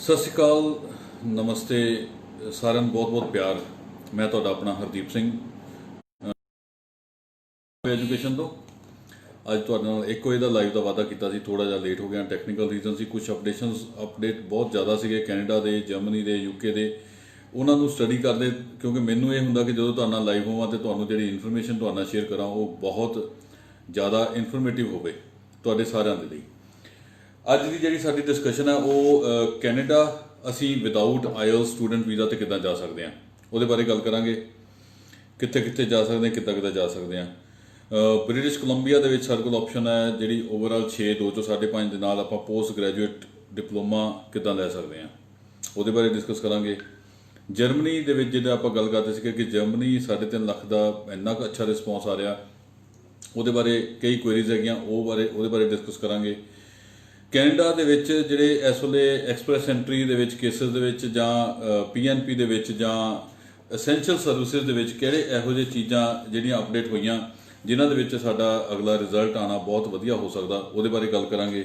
सत श्री अकाल, नमस्ते साਰਿਆਂ ਨੂੰ बहुत बहुत प्यार। मैं ਤੁਹਾਡਾ अपना हरदीप सिंह एजुकेशन तो ਅੱਜ ਤੁਹਾਡੇ ਨਾਲ 1 ਵਜੇ ਦਾ ਲਾਈਵ ਦਾ ਵਾਅਦਾ ਕੀਤਾ ਸੀ। ਥੋੜਾ ਜਿਹਾ ਲੇਟ ਹੋ ਗਿਆ, ਟੈਕਨੀਕਲ ਰੀਜ਼ਨ ਸੀ। ਕੁਝ ਅਪਡੇਟ ਬਹੁਤ ਜ਼ਿਆਦਾ ਸੀਗੇ ਕੈਨੇਡਾ ਦੇ, ਜਰਮਨੀ ਦੇ, ਯੂਕੇ ਦੇ। ਉਹਨਾਂ ਨੂੰ ਸਟੱਡੀ ਕਰਦੇ ਕਿਉਂਕਿ ਮੈਨੂੰ ਇਹ ਹੁੰਦਾ ਕਿ ਜਦੋਂ ਤੁਹਾਡੇ ਨਾਲ ਲਾਈਵ ਹੋਵਾਂ ਤੇ ਤੁਹਾਨੂੰ ਜਿਹੜੀ ਇਨਫੋਰਮੇਸ਼ਨ ਤੁਹਾਡੇ ਨਾਲ ਸ਼ੇਅਰ ਕਰਾਂ ਉਹ ਬਹੁਤ ਜ਼ਿਆਦਾ ਇਨਫੋਰਮੇਟਿਵ ਹੋਵੇ ਤੁਹਾਡੇ ਸਾਰਿਆਂ ਦੇ ਲਈ। ਅੱਜ ਦੀ ਜਿਹੜੀ ਸਾਡੀ ਡਿਸਕਸ਼ਨ ਹੈ ਉਹ ਕੈਨੇਡਾ ਅਸੀਂ ਵਿਦਆਊਟ ਆਇਲਸ ਸਟੂਡੈਂਟ ਵੀਜ਼ਾ ਤੇ ਕਿੱਦਾਂ ਜਾ ਸਕਦੇ ਹਾਂ ਉਹਦੇ ਬਾਰੇ ਗੱਲ ਕਰਾਂਗੇ। ਕਿੱਥੇ ਕਿੱਥੇ ਜਾ ਸਕਦੇ ਹਾਂ, ਕਿੱਦਾਂ ਕਿੱਦਾਂ ਜਾ ਸਕਦੇ ਹਾਂ। ਬ੍ਰਿਟਿਸ਼ ਕੋਲੰਬੀਆ ਦੇ ਵਿੱਚ ਸਾਡੇ ਕੋਲ ਆਪਸ਼ਨ ਹੈ ਜਿਹੜੀ ਓਵਰਆਲ 6 2 ਤੋਂ 5.5 ਦੇ ਨਾਲ ਆਪਾਂ ਪੋਸਟ ਗ੍ਰੈਜੂਏਟ ਡਿਪਲੋਮਾ ਕਿੱਦਾਂ ਲੈ ਸਕਦੇ ਹਾਂ ਉਹਦੇ ਬਾਰੇ ਡਿਸਕਸ ਕਰਾਂਗੇ। ਜਰਮਨੀ ਦੇ ਵਿੱਚ ਜਿਹੜਾ ਆਪਾਂ ਗੱਲ ਕਰਦੇ ਸੀ ਕਿ ਜਰਮਨੀ 3.5 ਲੱਖ ਦਾ ਇੰਨਾ ਕੁ ਅੱਛਾ ਰਿਸਪੌਂਸ ਆ ਰਿਹਾ, ਉਹਦੇ ਬਾਰੇ ਕਈ ਕੁਐਰੀਜ਼ ਹੈਗੀਆਂ, ਉਹਦੇ ਬਾਰੇ ਡਿਸਕਸ ਕਰਾਂਗੇ। ਕੈਨੇਡਾ ਦੇ ਵਿੱਚ ਜਿਹੜੇ ਇਸ ਵੇਲੇ ਐਕਸਪ੍ਰੈਸ ਐਂਟਰੀ ਦੇ ਵਿੱਚ ਕੇਸਿਸ ਦੇ ਵਿੱਚ ਜਾਂ PNP ਦੇ ਵਿੱਚ ਜਾਂ ਐਸੈਂਸ਼ੀਅਲ ਸਰਵਿਸਿਜ਼ ਦੇ ਵਿੱਚ ਕਿਹੜੇ ਇਹੋ ਜਿਹੇ ਚੀਜ਼ਾਂ ਜਿਹੜੀਆਂ ਅਪਡੇਟ ਹੋਈਆਂ ਜਿਨ੍ਹਾਂ ਦੇ ਵਿੱਚ ਸਾਡਾ ਅਗਲਾ ਰਿਜ਼ਲਟ ਆਉਣਾ ਬਹੁਤ ਵਧੀਆ ਹੋ ਸਕਦਾ, ਉਹਦੇ ਬਾਰੇ ਗੱਲ ਕਰਾਂਗੇ।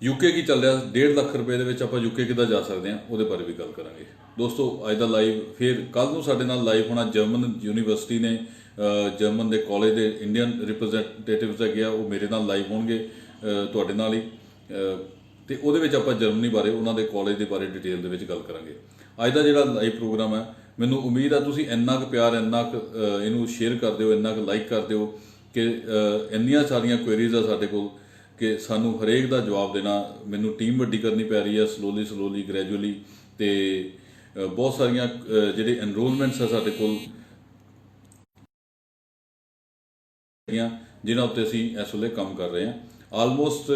ਯੂਕੇ ਕੀ ਚੱਲ ਰਿਹਾ, 1.5 ਲੱਖ ਰੁਪਏ ਦੇ ਵਿੱਚ ਆਪਾਂ ਯੂਕੇ ਕਿੱਦਾਂ ਜਾ ਸਕਦੇ ਹਾਂ ਉਹਦੇ ਬਾਰੇ ਵੀ ਗੱਲ ਕਰਾਂਗੇ। ਦੋਸਤੋ ਅੱਜ ਦਾ ਲਾਈਵ ਫਿਰ ਕੱਲ੍ਹ ਨੂੰ ਸਾਡੇ ਨਾਲ ਲਾਈਵ ਹੋਣਾ ਜਰਮਨ ਯੂਨੀਵਰਸਿਟੀ ਨੇ, ਜਰਮਨ ਦੇ ਕਾਲਜ ਦੇ ਇੰਡੀਅਨ ਰਿਪਰੈਜ਼ੈਂਟੇਟਿਵਸ ਹੈਗੇ ਆ, ਉਹ ਮੇਰੇ ਨਾਲ ਲਾਈਵ ਹੋਣਗੇ ਤੁਹਾਡੇ ਨਾਲ ਹੀ, ਤੇ ਉਹਦੇ ਵਿੱਚ ਆਪਾਂ ਜਰਮਨੀ ਬਾਰੇ ਉਹਨਾਂ ਦੇ ਕਾਲਜ ਦੇ ਬਾਰੇ ਡਿਟੇਲ ਦੇ ਵਿੱਚ ਗੱਲ ਕਰਾਂਗੇ। ਅੱਜ ਦਾ ਜਿਹੜਾ ਲਾਈਵ ਪ੍ਰੋਗਰਾਮ ਹੈ ਮੈਨੂੰ ਉਮੀਦ ਆ ਤੁਸੀਂ ਇੰਨਾ ਕੁ ਪਿਆਰ, ਇੰਨਾ ਕੁ ਇਹਨੂੰ ਸ਼ੇਅਰ ਕਰ ਦਿਓ, ਇੰਨਾ ਕੁ ਲਾਈਕ ਕਰ ਦਿਓ ਕਿ ਇੰਨੀਆਂ ਸਾਰੀਆਂ ਕੁਐਰੀਜ਼ ਆ ਸਾਡੇ ਕੋਲ ਕਿ ਸਾਨੂੰ ਹਰੇਕ ਦਾ ਜਵਾਬ ਦੇਣਾ, ਮੈਨੂੰ ਟੀਮ ਵੱਡੀ ਕਰਨੀ ਪੈ ਰਹੀ ਹੈ ਸਲੋਲੀ ਗ੍ਰੈਜੂਅਲੀ, ਤੇ ਬਹੁਤ ਸਾਰੀਆਂ ਜਿਹੜੇ ਐਨਰੋਲਮੈਂਟਸ ਆ ਸਾਡੇ ਕੋਲ ਜਿਨ੍ਹਾਂ ਉੱਤੇ ਅਸੀਂ ਇਸ ਵੇਲੇ ਕੰਮ ਕਰ ਰਹੇ ਹਾਂ। ਆਲਮੋਸਟ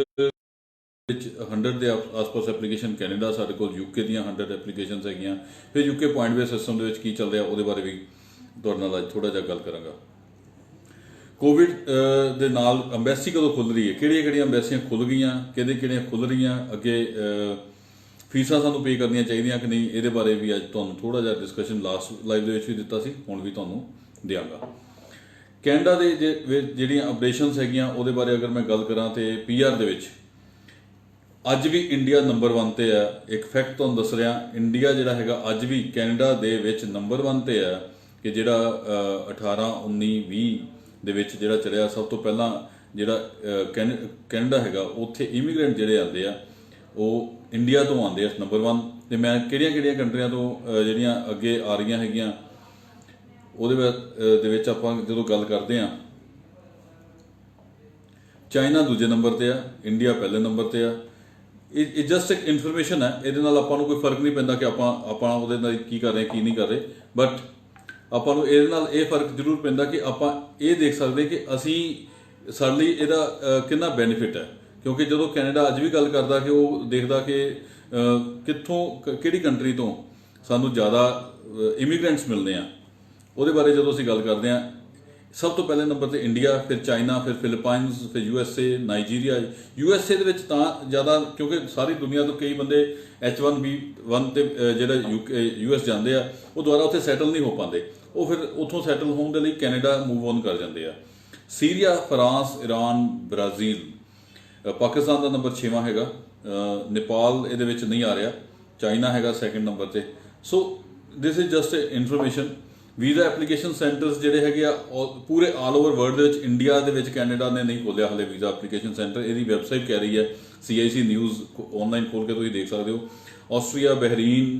ਵਿੱਚ 100 ਦੇ ਆਸ-ਪਾਸ ਐਪਲੀਕੇਸ਼ਨ ਕੈਨੇਡਾ, ਸਾਡੇ ਕੋਲ ਯੂਕੇ ਦੀਆਂ 100 ਐਪਲੀਕੇਸ਼ਨਸ ਹੈਗੀਆਂ। ਫਿਰ ਯੂਕੇ ਪੁਆਇੰਟ ਬੇਸ ਸਿਸਟਮ ਦੇ ਵਿੱਚ ਕੀ ਚੱਲ ਰਿਹਾ ਉਹਦੇ ਬਾਰੇ ਵੀ ਤੁਹਾਡੇ ਨਾਲ ਅੱਜ ਥੋੜ੍ਹਾ ਜਿਹਾ ਗੱਲ ਕਰਾਂਗਾ। ਕੋਵਿਡ ਦੇ ਨਾਲ ਅੰਬੈਸੀ ਕਦੋਂ ਖੁੱਲ੍ਹ ਰਹੀ ਹੈ, ਕਿਹੜੀਆਂ ਅੰਬੈਸੀਆਂ ਖੁੱਲ੍ਹ ਗਈਆਂ, ਕਿਹੜੀਆਂ ਖੁੱਲ੍ਹ ਰਹੀਆਂ, ਅੱਗੇ ਫੀਸਾਂ ਸਾਨੂੰ ਪੇ ਕਰਨੀਆਂ ਚਾਹੀਦੀਆਂ ਕਿ ਨਹੀਂ, ਇਹਦੇ ਬਾਰੇ ਵੀ ਅੱਜ ਤੁਹਾਨੂੰ ਥੋੜ੍ਹਾ ਜਿਹਾ ਡਿਸਕਸ਼ਨ ਲਾਸਟ ਲਾਈਵ ਦੇ ਵਿੱਚ ਵੀ ਦਿੱਤਾ ਸੀ, ਹੁਣ ਵੀ ਤੁਹਾਨੂੰ ਦਿਆਂਗਾ। ਕੈਨੇਡਾ ਦੇ ਜਿਹੜੀਆਂ ਅਪਡੇਸ਼ਨਸ ਹੈਗੀਆਂ ਉਹਦੇ ਬਾਰੇ ਅਗਰ ਮੈਂ ਗੱਲ ਕਰਾਂ ਤੇ PR ਦੇ ਵਿੱਚ ਅੱਜ ਵੀ ਇੰਡੀਆ ਨੰਬਰ 1 ਤੇ ਹੈ। ਇੱਕ ਫੈਕਟ ਤੁਹਾਨੂੰ ਦੱਸ ਰਿਹਾ, ਇੰਡੀਆ ਜਿਹੜਾ ਹੈਗਾ ਅੱਜ ਵੀ ਕੈਨੇਡਾ ਦੇ ਵਿੱਚ ਨੰਬਰ 1 ਤੇ ਹੈ ਕਿ ਜਿਹੜਾ 18 19 20 ਦੇ ਵਿੱਚ ਜਿਹੜਾ ਚੜਿਆ। ਸਭ ਤੋਂ ਪਹਿਲਾਂ ਜਿਹੜਾ ਕੈਨੇਡਾ ਹੈਗਾ ਉੱਥੇ ਇਮੀਗ੍ਰੈਂਟ ਜਿਹੜੇ ਆਉਂਦੇ ਆ ਉਹ ਇੰਡੀਆ ਤੋਂ ਆਉਂਦੇ ਆ ਨੰਬਰ 1। ਤੇ ਮੈਂ ਕਿਹੜੀਆਂ ਕੰਟਰੀਆਂ ਤੋਂ ਜਿਹੜੀਆਂ ਅੱਗੇ ਆ ਰਹੀਆਂ ਹੈਗੀਆਂ ਉਹਦੇ ਦੇ ਵਿੱਚ ਆਪਾਂ ਜਦੋਂ ਗੱਲ ਕਰਦੇ ਹਾਂ, ਚਾਈਨਾ ਦੂਜੇ ਨੰਬਰ ਤੇ ਆ, ਇੰਡੀਆ ਪਹਿਲੇ ਨੰਬਰ ਤੇ ਆ। ਇਹ ਜਸਟ ਇੱਕ ਇਨਫੋਰਮੇਸ਼ਨ ਹੈ, ਇਹਦੇ ਨਾਲ ਆਪਾਂ ਨੂੰ ਕੋਈ ਫਰਕ ਨਹੀਂ ਪੈਂਦਾ ਕਿ ਆਪਾਂ ਉਹਦੇ ਨਾਲ ਕੀ ਕਰ ਰਹੇ ਕੀ ਨਹੀਂ ਕਰ ਰਹੇ, ਬਟ ਆਪਾਂ ਨੂੰ ਇਹਦੇ ਨਾਲ ਇਹ ਫਰਕ ਜ਼ਰੂਰ ਪੈਂਦਾ ਕਿ ਆਪਾਂ ਇਹ ਦੇਖ ਸਕਦੇ ਕਿ ਅਸੀਂ ਸਾਡੇ ਲਈ ਇਹਦਾ ਕਿੰਨਾ ਬੈਨੀਫਿਟ ਹੈ। ਕਿਉਂਕਿ ਜਦੋਂ ਕੈਨੇਡਾ ਅੱਜ ਵੀ ਗੱਲ ਕਰਦਾ ਕਿ ਉਹ ਦੇਖਦਾ ਕਿ ਕਿਹੜੀ ਕੰਟਰੀ ਤੋਂ ਸਾਨੂੰ ਜ਼ਿਆਦਾ ਇਮੀਗ੍ਰੈਂਟਸ ਮਿਲਦੇ ਆ, ਉਹਦੇ ਬਾਰੇ ਜਦੋਂ ਅਸੀਂ ਗੱਲ ਕਰਦੇ ਹਾਂ ਸਭ ਤੋਂ ਪਹਿਲੇ ਨੰਬਰ ਤੇ ਇੰਡੀਆ, ਫਿਰ ਚਾਈਨਾ, ਫਿਰ ਫਿਲੀਪਾਈਨਸ, ਫਿਰ USA, ਨਾਈਜੀਰੀਆ। USA ਦੇ ਵਿੱਚ ਤਾਂ ਜ਼ਿਆਦਾ ਕਿਉਂਕਿ ਸਾਰੀ ਦੁਨੀਆ ਤੋਂ ਕਈ ਬੰਦੇ H1B1 ਤੇ ਜਿਹੜਾ US ਜਾਂਦੇ ਆ ਉਹ ਦੁਬਾਰਾ ਉੱਥੇ ਸੈਟਲ ਨਹੀਂ ਹੋ ਪਾਉਂਦੇ, ਉਹ ਫਿਰ ਉੱਥੋਂ ਸੈਟਲ ਹੋਣ ਦੇ ਲਈ ਕੈਨੇਡਾ ਮੂਵ ਔਨ ਕਰ ਜਾਂਦੇ ਆ। Syria, France, Iran, Brazil. Pakistan ਦਾ ਨੰਬਰ 6ਵਾਂ ਹੈਗਾ, ਨੇਪਾਲ ਇਹਦੇ ਵਿੱਚ ਨਹੀਂ ਆ ਰਿਹਾ, ਚਾਈਨਾ ਹੈਗਾ 2nd ਨੰਬਰ ਤੇ। So this is just information. Visa application centres ਜਿਹੜੇ ਹੈਗੇ ਆ ਪੂਰੇ ਆਲ ਓਵਰ ਵਰਲਡ ਦੇ ਵਿੱਚ, ਇੰਡੀਆ ਦੇ ਵਿੱਚ ਕੈਨੇਡਾ ਨੇ ਨਹੀਂ ਖੋਲ੍ਹਿਆ ਹਾਲੇ ਵੀਜ਼ਾ ਐਪਲੀਕੇਸ਼ਨ ਸੈਂਟਰ। ਇਹਦੀ ਵੈਬਸਾਈਟ ਕਹਿ ਰਹੀ ਹੈ, CIC ਨਿਊਜ਼ ਆਨਲਾਈਨ ਖੋਲ੍ਹ ਕੇ ਤੁਸੀਂ ਦੇਖ ਸਕਦੇ ਹੋ। ਆਸਟਰੀਆ, ਬਹਿਰੀਨ,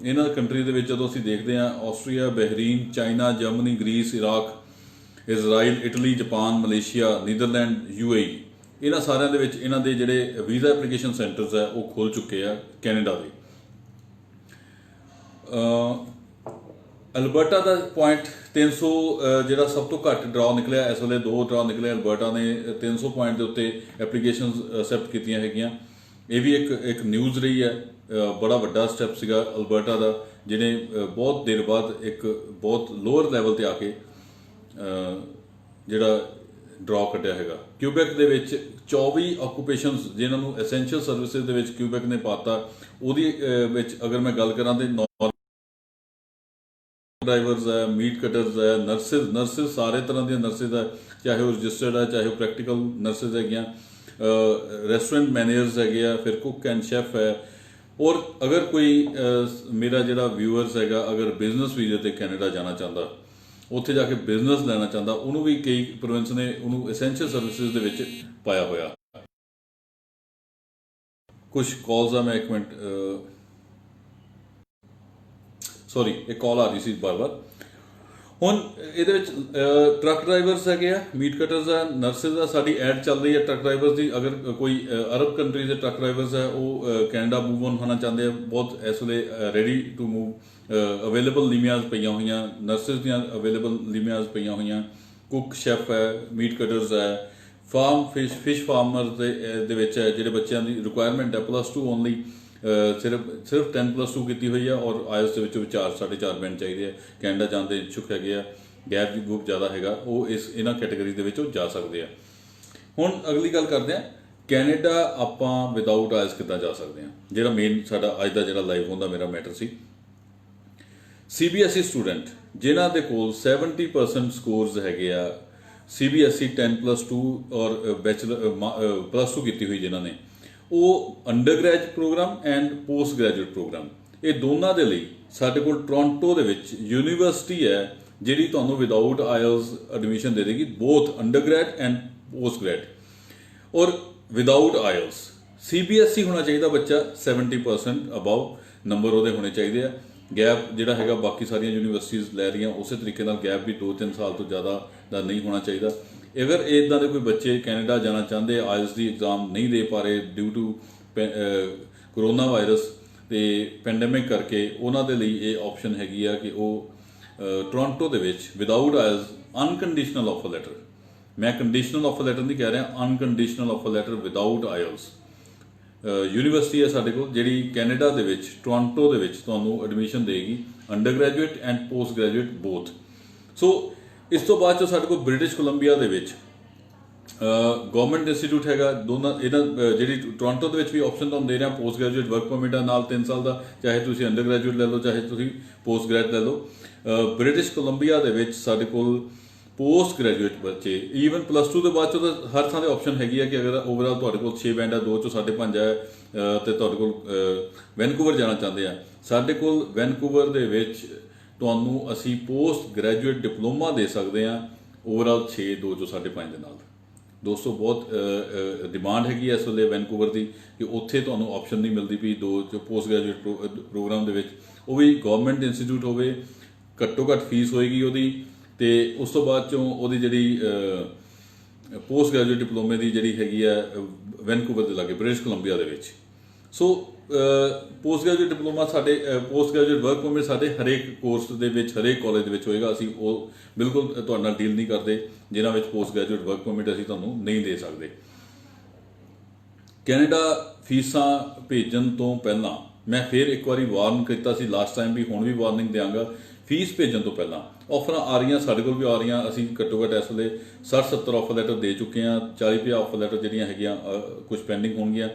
ਇਹਨਾਂ ਕੰਟਰੀ ਦੇ ਵਿੱਚ ਜਦੋਂ ਅਸੀਂ ਦੇਖਦੇ ਹਾਂ Austria, Bahrain, China, Germany, Greece, Iraq, Israel, Italy, Japan, Malaysia, Netherland, UAE, ਇਹਨਾਂ ਸਾਰਿਆਂ ਦੇ ਵਿੱਚ ਇਹਨਾਂ ਦੇ ਜਿਹੜੇ ਵੀਜ਼ਾ ਐਪਲੀਕੇਸ਼ਨ ਸੈਂਟਰਸ ਹੈ ਉਹ ਖੁੱਲ੍ਹ ਚੁੱਕੇ ਆ ਕੈਨੇਡਾ ਦੇ। ਅਲਬਰਟਾ ਦਾ ਪੁਆਇੰਟ 300 ਜਿਹੜਾ ਸਭ ਤੋਂ ਘੱਟ ਡਰਾ ਨਿਕਲਿਆ, ਇਸ ਵੇਲੇ 2 ਡਰਾ ਨਿਕਲੇ। ਅਲਬਰਟਾ ਨੇ 300 ਪੁਆਇੰਟ ਦੇ ਉੱਤੇ ਐਪਲੀਕੇਸ਼ਨਸ ਅਸੈਪਟ ਕੀਤੀਆਂ ਹੈਗੀਆਂ। ਇਹ ਵੀ ਇੱਕ ਨਿਊਜ਼ ਰਹੀ ਹੈ, ਬੜਾ ਵੱਡਾ ਸਟੈਪ ਸੀਗਾ ਅਲਬਰਟਾ ਦਾ, ਜਿਹਨੇ ਬਹੁਤ ਦੇਰ ਬਾਅਦ ਇੱਕ ਬਹੁਤ ਲੋਅਰ ਲੈਵਲ ਤੇ ਆ ਕੇ ਜਿਹੜਾ ਡਰਾ ਕੱਢਿਆ ਹੈਗਾ। ਕਿਊਬੈਕ ਦੇ ਵਿੱਚ 24 ਆਕੂਪੇਸ਼ਨਸ ਜਿਨ੍ਹਾਂ ਨੂੰ ਐਸੈਂਸ਼ੀਅਲ ਸਰਵਿਸਿਜ਼ ਦੇ ਵਿੱਚ ਕਿਊਬੈਕ ਨੇ ਪਾਤਾ, ਉਹਦੀ ਵਿੱਚ ਅਗਰ ਮੈਂ ਗੱਲ ਕਰਾਂ ਤੇ ਡਰਾਈਵਰਸ ਹੈ, ਮੀਟ ਕਟਰਸ ਹੈ, ਨਰਸਿਸ ਸਾਰੇ ਤਰ੍ਹਾਂ ਦੀਆਂ ਨਰਸਿਸ ਹੈ, ਚਾਹੇ ਉਹ ਰਜਿਸਟਰਡ ਹੈ ਚਾਹੇ ਉਹ ਪ੍ਰੈਕਟੀਕਲ ਨਰਸਿਸ ਹੈਗੀਆਂ, ਰੈਸਟੋਰੈਂਟ ਮੈਨੇਜਰਸ ਹੈਗੇ ਆ, ਫਿਰ ਕੁੱਕ ਐਂਡ ਸ਼ੈਫ ਹੈ, और अगर कोई मेरा जिहड़ा व्यूअर्स हैगा अगर बिजनेस वीजे ते कैनेडा जाना चाहता, ਉੱਥੇ ਜਾ ਕੇ ਬਿਜ਼ਨਸ ਲੈਣਾ ਚਾਹੁੰਦਾ, ਉਹਨੂੰ ਵੀ ਕਈ ਪ੍ਰੋਵਿੰਸ ਨੇ ਉਹਨੂੰ ਐਸੈਂਸ਼ੀਅਲ ਸਰਵਿਸਿਜ਼ ਦੇ ਵਿੱਚ ਪਾਇਆ ਹੋਇਆ। ਕੁਝ ਕਾਲਸ ਆ, ਮੈਂ ਇੱਕ ਮਿੰਟ, ਸੌਰੀ ਇੱਕ ਕਾਲ ਆ ਰਹੀ ਸੀ ਬਾਰ-ਬਾਰ। ਹੁਣ ਇਹਦੇ ਵਿੱਚ ਟਰੱਕ ਡਰਾਈਵਰਸ ਹੈਗੇ ਆ, ਮੀਟ ਕਟਰਸ ਆ, ਨਰਸਿਸ ਆ, ਸਾਡੀ ਐਡ ਚੱਲ ਰਹੀ ਹੈ ਟਰੱਕ ਡਰਾਈਵਰਸ ਦੀ। ਅਗਰ ਕੋਈ ਅਰਬ ਕੰਟਰੀਜ਼ ਦੇ ਟਰੱਕ ਡਰਾਈਵਰਸ ਹੈ ਉਹ ਕੈਨੇਡਾ ਮੂਵ ਔਨ ਹੋਣਾ ਚਾਹੁੰਦੇ ਆ, ਬਹੁਤ ਇਸ ਵੇਲੇ ਰੈਡੀ ਟੂ ਮੂਵ, ਅਵੇਲੇਬਲ ਲੀਮੀਆਜ਼ ਪਈਆਂ ਹੋਈਆਂ, ਨਰਸਿਸ ਦੀਆਂ ਅਵੇਲੇਬਲ ਲੀਮੀਆਜ਼ ਪਈਆਂ ਹੋਈਆਂ, ਕੁੱਕ ਸ਼ੈਫ ਹੈ, ਮੀਟ ਕਟਰਸ ਹੈ, ਫਾਰਮ ਫਿਸ਼ ਫਾਰਮਰ ਦੇ ਵਿੱਚ ਹੈ ਜਿਹੜੇ ਬੱਚਿਆਂ ਦੀ ਰਿਕੁਆਇਰਮੈਂਟ ਹੈ +2 ਓਨਲੀ, ਸਿਰਫ 10+2 ਕੀਤੀ ਹੋਈ ਆ, ਔਰ ਆਇਲਸ ਦੇ ਵਿੱਚੋਂ 4-4.5 ਬੈਂਡ ਚਾਹੀਦੇ ਆ। ਕੈਨੇਡਾ ਜਾਣ ਦੇ ਇੱਛੁਕ ਹੈਗੇ ਆ, ਗੈਪ ਗਰੁੱਪ ਜ਼ਿਆਦਾ ਹੈਗਾ, ਉਹ ਇਹਨਾਂ ਕੈਟਾਗਰੀ ਦੇ ਵਿੱਚ ਉਹ ਜਾ ਸਕਦੇ ਆ। ਹੁਣ ਅਗਲੀ ਗੱਲ ਕਰਦੇ ਆ, ਕੈਨੇਡਾ ਆਪਾਂ ਵਿਦਆਊਟ ਆਇਲਸ ਕਿੱਦਾਂ ਜਾ ਸਕਦੇ ਆ, ਜਿਹੜਾ ਮੇਨ ਸਾਡਾ ਅੱਜ ਦਾ ਜਿਹੜਾ ਲਾਈਵ ਹੁੰਦਾ ਮੇਰਾ ਮੈਟਰ ਸੀ। CBSE ਸਟੂਡੈਂਟ ਜਿਨ੍ਹਾਂ ਦੇ ਕੋਲ 70% ਸਕੋਰਸ ਹੈਗੇ ਆ, CBSE 10+2 ਔਰ ਬੈਚਲਰ +2 ਕੀਤੀ ਹੋਈ ਜਿਨ੍ਹਾਂ ਨੇ, ਉਹ undergraduate programme and post graduate programme, ਇਹ ਦੋਨਾਂ ਦੇ ਲਈ ਸਾਡੇ ਕੋਲ ਟੋਰਾਂਟੋ ਦੇ ਵਿੱਚ ਯੂਨੀਵਰਸਿਟੀ ਹੈ ਜਿਹੜੀ ਤੁਹਾਨੂੰ ਵਿਦਆਊਟ ਆਇਲਸ ਐਡਮਿਸ਼ਨ ਦੇ ਦੇਗੀ, both under grad and post grad ਔਰ ਵਿਦਆਊਟ ਆਇਲਸ। CBSE ਹੋਣਾ ਚਾਹੀਦਾ ਬੱਚਾ 70% ਅਬਵ ਨੰਬਰ ਉਹਦੇ ਹੋਣੇ ਚਾਹੀਦੇ ਆ। ਗੈਪ ਜਿਹੜਾ ਹੈਗਾ ਬਾਕੀ ਸਾਰੀਆਂ ਯੂਨੀਵਰਸਿਟੀਜ਼ ਲੈ ਰਹੀਆਂ ਉਸੇ ਤਰੀਕੇ ਨਾਲ ਗੈਪ ਵੀ 2-3 ਸਾਲ ਤੋਂ ਜ਼ਿਆਦਾ ਦਾ ਨਹੀਂ ਹੋਣਾ ਚਾਹੀਦਾ। ਅਗਰ ਇੱਦਾਂ ਦੇ ਕੋਈ ਬੱਚੇ ਕੈਨੇਡਾ ਜਾਣਾ ਚਾਹੁੰਦੇ, ਆਇਲਸ ਦੀ ਐਗਜ਼ਾਮ ਨਹੀਂ ਦੇ ਪਾ ਰਹੇ ਡਿਊ ਟੂ ਕਰੋਨਾ ਵਾਇਰਸ ਤੇ ਪੈਂਡੇਮਿਕ ਕਰਕੇ, ਉਹਨਾਂ ਦੇ ਲਈ ਇਹ ਆਪਸ਼ਨ ਹੈਗੀ ਆ ਕਿ ਉਹ ਟੋਰਾਂਟੋ ਦੇ ਵਿੱਚ without IELTS unconditional offer letter, ਮੈਂ ਕੰਡੀਸ਼ਨਲ ਆਫਰ ਲੈਟਰ ਨਹੀਂ ਕਹਿ ਰਿਹਾ, unconditional offer letter without IELTS university ਹੈ ਸਾਡੇ ਕੋਲ ਜਿਹੜੀ ਕੈਨੇਡਾ ਦੇ ਵਿੱਚ ਟੋਰਾਂਟੋ ਦੇ ਵਿੱਚ ਤੁਹਾਨੂੰ ਐਡਮਿਸ਼ਨ ਦੇਗੀ, under graduate and post graduate both. So ਇਸ ਤੋਂ ਬਾਅਦ 'ਚੋਂ ਸਾਡੇ ਕੋਲ ਬ੍ਰਿਟਿਸ਼ ਕੋਲੰਬੀਆ ਦੇ ਵਿੱਚ ਗਵਰਨਮੈਂਟ ਇੰਸਟੀਚਿਊਟ ਹੈਗਾ, ਦੋਨਾਂ ਇਹਨਾਂ ਜਿਹੜੀ ਟੋਰਾਂਟੋ ਦੇ ਵਿੱਚ ਵੀ ਆਪਸ਼ਨ ਤੁਹਾਨੂੰ ਦੇ ਰਿਹਾ, ਪੋਸਟ ਗ੍ਰੈਜੂਏਟ ਵਰਕ ਪਰਮਿਟ ਆ ਨਾਲ 3 ਸਾਲ ਦਾ, ਚਾਹੇ ਤੁਸੀਂ ਅੰਡਰ ਗ੍ਰੈਜੂਏਟ ਲੈ ਲਓ ਚਾਹੇ ਤੁਸੀਂ ਪੋਸਟ ਗ੍ਰੈਜੂਏਟ ਲੈ ਲਓ। ਬ੍ਰਿਟਿਸ਼ ਕੋਲੰਬੀਆ ਦੇ ਵਿੱਚ ਸਾਡੇ ਕੋਲ ਪੋਸਟ ਗ੍ਰੈਜੂਏਟ ਬੱਚੇ ਈਵਨ +2 ਦੇ ਬਾਅਦ 'ਚੋਂ ਤਾਂ ਹਰ ਥਾਂ 'ਤੇ ਆਪਸ਼ਨ ਹੈਗੀ ਆ ਕਿ ਅਗਰ ਓਵਰਆਲ ਤੁਹਾਡੇ ਕੋਲ 6 ਬੈਂਡ ਆ, 2 'ਚੋਂ 5.5 ਹੈ ਅਤੇ ਤੁਹਾਡੇ ਕੋਲ ਵੈਨਕੂਵਰ ਜਾਣਾ ਚਾਹੁੰਦੇ ਆ, ਸਾਡੇ ਕੋਲ ਵੈਨਕੂਵਰ ਦੇ ਵਿੱਚ ਤੁਹਾਨੂੰ ਅਸੀਂ ਪੋਸਟ ਗ੍ਰੈਜੂਏਟ ਡਿਪਲੋਮਾ ਦੇ ਸਕਦੇ ਹਾਂ ਓਵਰਆਲ 6, 2 'ਚੋਂ 5.5 ਦੇ ਨਾਲ। ਦੋਸਤੋ ਬਹੁਤ ਡਿਮਾਂਡ ਹੈਗੀ ਇਸ ਵੇਲੇ ਵੈਨਕੂਵਰ ਦੀ ਕਿ ਉੱਥੇ ਤੁਹਾਨੂੰ ਆਪਸ਼ਨ ਨਹੀਂ ਮਿਲਦੀ ਵੀ 2 'ਚੋਂ ਪੋਸਟ ਗ੍ਰੈਜੂਏਟ ਪ੍ਰੋਗਰਾਮ ਦੇ ਵਿੱਚ, ਉਹ ਵੀ ਗਵਰਨਮੈਂਟ ਇੰਸਟੀਚਿਊਟ ਹੋਵੇ, ਘੱਟੋ ਘੱਟ ਫੀਸ ਹੋਏਗੀ ਉਹਦੀ, ਤੇ ਉਸ ਤੋਂ ਬਾਅਦ 'ਚੋਂ ਉਹਦੀ ਜਿਹੜੀ ਪੋਸਟ ਗ੍ਰੈਜੂਏਟ ਡਿਪਲੋਮੇ ਦੀ ਜਿਹੜੀ ਹੈਗੀ ਆ ਵੈਨਕੂਵਰ ਦੇ ਲਾਗੇ ਬ੍ਰਿਟਿਸ਼ ਕੋਲੰਬੀਆ ਦੇ ਵਿੱਚ। ਸੋ ਪੋਸਟ ਗ੍ਰੈਜੂਏਟ ਡਿਪਲੋਮਾ ਸਾਡੇ ਪੋਸਟ ਗ੍ਰੈਜੂਏਟ ਵਰਕ ਪਰਮਿਟ ਸਾਡੇ ਹਰੇਕ ਕੋਰਸ ਦੇ ਵਿੱਚ ਹਰੇਕ ਕਾਲਜ ਦੇ ਵਿੱਚ ਹੋਏਗਾ। ਅਸੀਂ ਉਹ ਬਿਲਕੁਲ ਤੁਹਾਡੇ ਨਾਲ ਡੀਲ ਨਹੀਂ ਕਰਦੇ ਜਿਨ੍ਹਾਂ ਵਿੱਚ ਪੋਸਟ ਗ੍ਰੈਜੂਏਟ ਵਰਕ ਪਰਮਿਟ ਅਸੀਂ ਤੁਹਾਨੂੰ ਨਹੀਂ ਦੇ ਸਕਦੇ। ਕੈਨੇਡਾ ਫੀਸਾਂ ਭੇਜਣ ਤੋਂ ਪਹਿਲਾਂ ਮੈਂ ਫਿਰ ਇੱਕ ਵਾਰੀ ਵਾਰਨ ਕੀਤਾ ਸੀ ਲਾਸਟ ਟਾਈਮ ਵੀ, ਹੁਣ ਵੀ ਵਾਰਨਿੰਗ ਦਿਆਂਗਾ, ਫੀਸ ਭੇਜਣ ਤੋਂ ਪਹਿਲਾਂ ਆਫਰਾਂ ਆ ਰਹੀਆਂ, ਸਾਡੇ ਕੋਲ ਵੀ ਆ ਰਹੀਆਂ, ਅਸੀਂ ਘੱਟੋ ਘੱਟ ਇਸ ਵੇਲੇ 60-70 ਆਫਰ ਲੈਟਰ ਦੇ ਚੁੱਕੇ ਹਾਂ, 40-50 ਆਫਰ ਲੈਟਰ ਜਿਹੜੀਆਂ ਹੈਗੀਆਂ ਕੁਝ ਪੈਂਡਿੰਗ ਹੋਣਗੀਆਂ।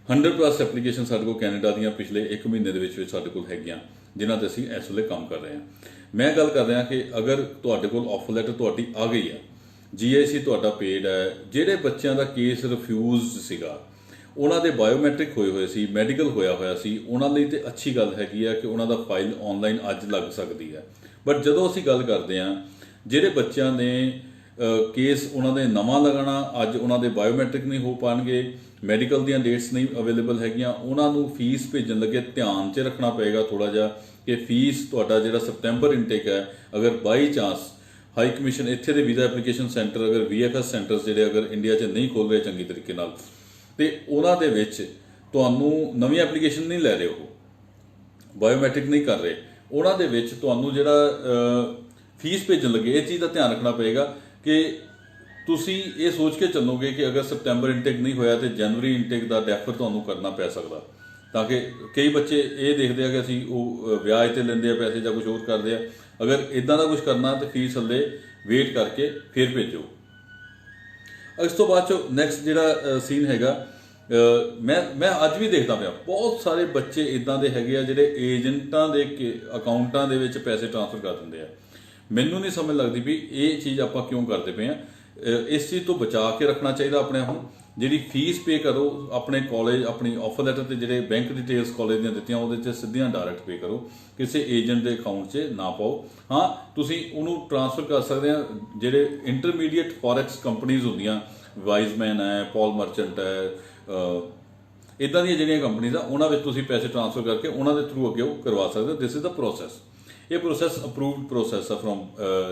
100+ ਐਪਲੀਕੇਸ਼ਨ ਸਾਡੇ ਕੋਲ ਕੈਨੇਡਾ ਦੀਆਂ ਪਿਛਲੇ 1 ਮਹੀਨੇ ਦੇ ਵਿੱਚ ਸਾਡੇ ਕੋਲ ਹੈਗੀਆਂ ਜਿਨ੍ਹਾਂ 'ਤੇ ਅਸੀਂ ਇਸ ਵੇਲੇ ਕੰਮ ਕਰ ਰਹੇ ਹਾਂ। ਮੈਂ ਗੱਲ ਕਰ ਰਿਹਾ ਕਿ ਅਗਰ ਤੁਹਾਡੇ ਕੋਲ ਆਫਰ ਲੈਟਰ ਤੁਹਾਡੀ ਆ ਗਈ ਹੈ, GIC ਤੁਹਾਡਾ ਪੇਡ ਹੈ, ਜਿਹੜੇ ਬੱਚਿਆਂ ਦਾ ਕੇਸ ਰਿਫਿਊਜ਼ ਸੀਗਾ, ਉਹਨਾਂ ਦੇ ਬਾਇਓਮੈਟ੍ਰਿਕ ਹੋਏ ਹੋਏ ਸੀ, ਮੈਡੀਕਲ ਹੋਇਆ ਹੋਇਆ ਸੀ, ਉਹਨਾਂ ਲਈ ਤੇ ਅੱਛੀ ਗੱਲ ਹੈਗੀ ਆ ਕਿ ਉਹਨਾਂ ਦਾ ਫਾਈਲ ਆਨਲਾਈਨ ਅੱਜ ਲੱਗ ਸਕਦੀ ਹੈ। ਬਟ ਜਦੋਂ ਅਸੀਂ ਗੱਲ ਕਰਦੇ ਹਾਂ ਜਿਹੜੇ ਬੱਚਿਆਂ ਨੇ ਕੇਸ ਉਹਨਾਂ ਦੇ ਨਵਾਂ ਲਗਾਉਣਾ, ਅੱਜ ਉਹਨਾਂ ਦੇ ਬਾਇਓਮੈਟ੍ਰਿਕ ਨਹੀਂ ਹੋ ਪਾਉਣਗੇ, ਮੈਡੀਕਲ ਦੀਆਂ ਡੇਟਸ ਨਹੀਂ ਅਵੇਲੇਬਲ ਹੈਗੀਆਂ, ਉਹਨਾਂ ਨੂੰ ਫੀਸ ਭੇਜਣ ਲੱਗੇ ਧਿਆਨ 'ਚ ਰੱਖਣਾ ਪਏਗਾ ਥੋੜ੍ਹਾ ਜਿਹਾ ਕਿ ਫੀਸ ਤੁਹਾਡਾ ਜਿਹੜਾ ਸਪਟੈਂਬਰ ਇਨਟੇਕ ਹੈ, ਅਗਰ ਬਾਈ ਚਾਂਸ ਹਾਈ ਕਮਿਸ਼ਨ ਇੱਥੇ ਦੇ ਵੀਜ਼ਾ ਐਪਲੀਕੇਸ਼ਨ ਸੈਂਟਰ ਅਗਰ VFS ਸੈਂਟਰਸ ਜਿਹੜੇ ਅਗਰ ਇੰਡੀਆ 'ਚ ਨਹੀਂ ਖੋਲ੍ਹ ਰਹੇ ਚੰਗੀ ਤਰੀਕੇ ਨਾਲ, ਤੇ ਉਹਨਾਂ ਦੇ ਵਿੱਚ ਤੁਹਾਨੂੰ ਨਵੀਂ ਐਪਲੀਕੇਸ਼ਨ ਨਹੀਂ ਲੈ ਰਹੇ, ਉਹ ਬਾਇਓਮੈਟ੍ਰਿਕ ਨਹੀਂ ਕਰ ਰਹੇ, ਉਹਨਾਂ ਦੇ ਵਿੱਚ ਤੁਹਾਨੂੰ ਜਿਹੜਾ ਫੀਸ ਭੇਜਣ ਲੱਗੇ ਇਹ ਚੀਜ਼ ਦਾ ਧਿਆਨ ਰੱਖਣਾ ਪਏਗਾ ਕਿ ਤੁਸੀਂ ਇਹ ਸੋਚ ਕੇ ਚੱਲੋਗੇ ਕਿ ਅਗਰ ਸਪਟੈਂਬਰ ਇਨਟੇਕ ਨਹੀਂ ਹੋਇਆ ਤੇ ਜਨਵਰੀ ਇਨਟੇਕ ਦਾ ਡੈਫਰ ਤੁਹਾਨੂੰ ਕਰਨਾ ਪੈ ਸਕਦਾ, ਤਾਂ ਕਿ ਕਈ ਬੱਚੇ ਇਹ ਦੇਖਦੇ ਆ ਕਿ ਅਸੀਂ ਉਹ ਵਿਆਜ ਤੇ ਲੈਂਦੇ ਆ ਪੈਸੇ ਜਾਂ ਕੁਝ ਹੋਰ ਕਰਦੇ ਆ। ਅਗਰ ਇਦਾਂ ਦਾ ਕੁਝ ਕਰਨਾ ਤੇ ਫੀਸ ਥੱਲੇ ਵੇਟ ਕਰਕੇ ਫਿਰ ਭੇਜੋ। ਇਸ ਤੋਂ ਬਾਅਦ 'ਚੋਂ ਨੈਕਸਟ ਜਿਹੜਾ ਸੀਨ ਹੈਗਾ, ਮੈਂ ਅੱਜ ਵੀ ਦੇਖਦਾ ਪਿਆ ਬਹੁਤ ਸਾਰੇ ਬੱਚੇ ਇਦਾਂ ਦੇ ਹੈਗੇ ਆ ਜਿਹੜੇ ਏਜੰਟਾਂ ਦੇ ਅਕਾਊਂਟਾਂ ਦੇ ਵਿੱਚ ਪੈਸੇ ਟ੍ਰਾਂਸਫਰ ਕਰ ਦਿੰਦੇ ਆ। ਮੈਨੂੰ ਨਹੀਂ ਸਮਝ ਲੱਗਦੀ ਵੀ ਇਹ ਚੀਜ਼ ਆਪਾਂ ਕਿਉਂ ਕਰਦੇ ਪਏ ਆ। ਇਸ ਚੀਜ਼ ਤੋਂ ਬਚਾ ਕੇ ਰੱਖਣਾ ਚਾਹੀਦਾ ਆਪਣੇ ਆਪ ਨੂੰ। ਜਿਹੜੀ ਫੀਸ ਪੇ ਕਰੋ ਆਪਣੇ ਕਾਲਜ ਆਪਣੀ ਆਫਰ ਲੈਟਰ ਤੇ ਜਿਹੜੇ ਬੈਂਕ ਡਿਟੇਲਸ ਕਾਲਜ ਦੀਆਂ ਦਿੱਤੀਆਂ ਉਹਦੇ 'ਚ ਸਿੱਧੀਆਂ ਡਾਇਰੈਕਟ ਪੇ ਕਰੋ, ਕਿਸੇ ਏਜੰਟ ਦੇ ਅਕਾਊਂਟ 'ਚ ਨਾ ਪਾਓ। ਹਾਂ ਤੁਸੀਂ ਉਹਨੂੰ ਟ੍ਰਾਂਸਫਰ ਕਰ ਸਕਦੇ ਆ, ਜਿਹੜੇ ਇੰਟਰਮੀਡੀਏਟ ਫੋਰੈਕਸ ਕੰਪਨੀਜ਼ ਹੁੰਦੀਆਂ, ਵਾਈਜ਼ਮੈਨ ਹੈ, ਪੌਲ ਮਰਚੈਂਟ ਹੈ, ਇੱਦਾਂ ਦੀਆਂ ਜਿਹੜੀਆਂ ਕੰਪਨੀਜ਼ ਆ ਉਹਨਾਂ ਵਿੱਚ ਤੁਸੀਂ ਪੈਸੇ ਟ੍ਰਾਂਸਫਰ ਕਰਕੇ ਉਹਨਾਂ ਦੇ ਥਰੂ ਅੱਗੇ ਉਹ ਕਰਵਾ ਸਕਦੇ ਹੋ। ਦਿਸ ਇਜ਼ ਦਾ ਪ੍ਰੋਸੈਸ। ਇਹ ਪ੍ਰੋਸੈਸ ਅਪਰੂਵਡ ਪ੍ਰੋਸੈਸ ਆ from